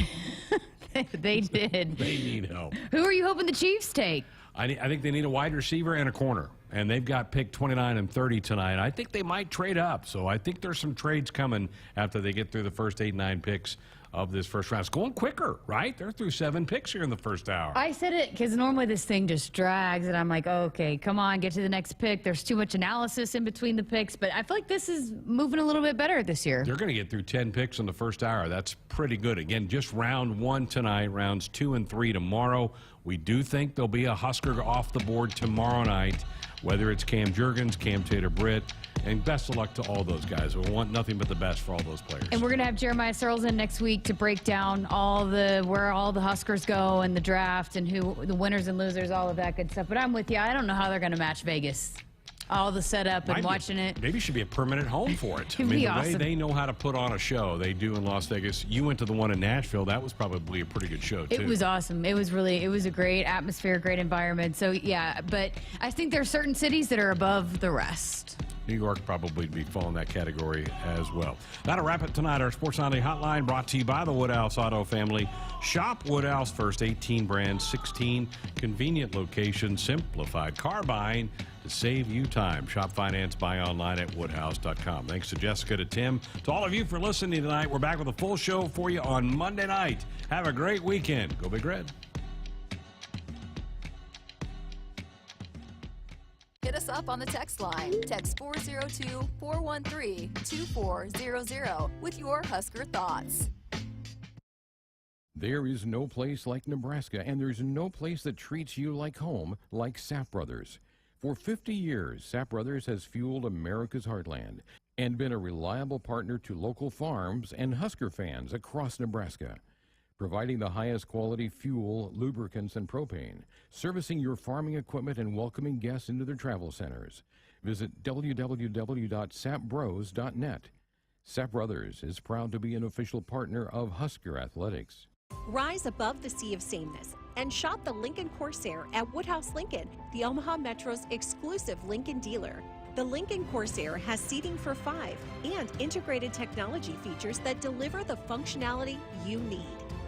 They did. They need help. Who are you hoping the Chiefs take? I think they need a wide receiver and a corner, and they've got pick 29 and 30 tonight. I think they might trade up, so I think there's some trades coming after they get through the first 8, 9 picks of this first round. It's going quicker, right? They're through 7 picks here in the first hour. I said it because normally this thing just drags, and I'm like, okay, come on, get to the next pick. There's too much analysis in between the picks, but I feel like this is moving a little bit better this year. They're going to get through 10 picks in the first hour. That's pretty good. Again, just round 1 tonight, rounds 2 and 3 tomorrow. We do think there'll be a Husker off the board tomorrow night, whether it's Cam Jurgens, Cam Tater-Britt, and best of luck to all those guys. We want nothing but the best for all those players. And we're going to have Jeremiah Searles in next week to break down where all the Huskers go and the draft and who the winners and losers, all of that good stuff. But I'm with you. I don't know how they're going to match Vegas. All the setup and watching it. Maybe it should be a permanent home for it. It'd be the awesome. way they know how to put on a show, they do in Las Vegas. You went to the one in Nashville. That was probably a pretty good show, too. It was awesome. It was a great atmosphere, great environment. So, yeah, but I think there are certain cities that are above the rest. New York probably be falling that category as well. That'll wrap it tonight. Our Sports Nightly Hotline brought to you by the Woodhouse Auto family. Shop Woodhouse first, 18 brands, 16 convenient locations, simplified car buying to save you time. Shop finance, buy online at woodhouse.com. Thanks to Jessica, to Tim, to all of you for listening tonight. We're back with a full show for you on Monday night. Have a great weekend. Go Big Red. Hit us up on the text line. Text 402-413-2400 with your Husker thoughts. There is no place like Nebraska, and there's no place that treats you like home like Sapp Brothers. For 50 years, Sapp Brothers has fueled America's heartland. and been a reliable partner to local farms and Husker fans across Nebraska, providing the highest quality fuel, lubricants, and propane, servicing your farming equipment and welcoming guests into their travel centers. Visit www.sapbros.net. Sap Brothers is proud to be an official partner of Husker Athletics. Rise above the sea of sameness and shop the Lincoln Corsair at Woodhouse Lincoln, the Omaha Metro's exclusive Lincoln dealer. The Lincoln Corsair has seating for 5 and integrated technology features that deliver the functionality you need.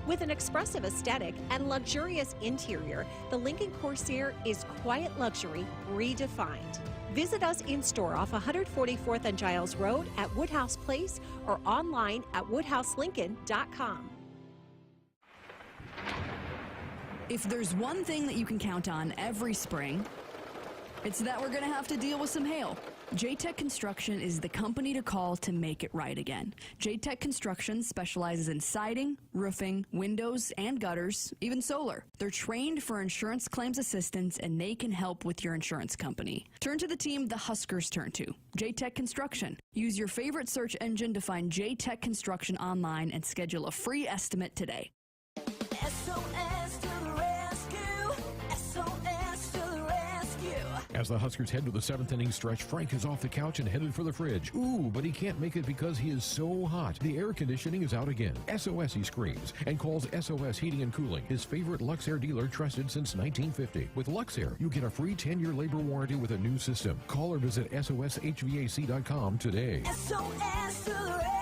With an expressive aesthetic and luxurious interior, the Lincoln Corsair is quiet luxury redefined. Visit us in-store off 144th and Giles Road at Woodhouse Place or online at woodhouselincoln.com. If there's one thing that you can count on every spring, it's that we're going to have to deal with some hail. J-Tech Construction is the company to call to make it right again. J-Tech Construction specializes in siding, roofing, windows, and gutters, even solar. They're trained for insurance claims assistance, and they can help with your insurance company. Turn to the team the Huskers turn to, J-Tech Construction. Use your favorite search engine to find J-Tech Construction online and schedule a free estimate today. SOS to the rescue! SOS to the rescue! As the Huskers head to the 7th inning stretch, Frank is off the couch and headed for the fridge. Ooh, but he can't make it because he is so hot. The air conditioning is out again. SOS, he screams, and calls SOS Heating and Cooling, his favorite Luxair dealer trusted since 1950. With Luxair, you get a free 10-year labor warranty with a new system. Call or visit soshvac.com today. SOS to the rescue!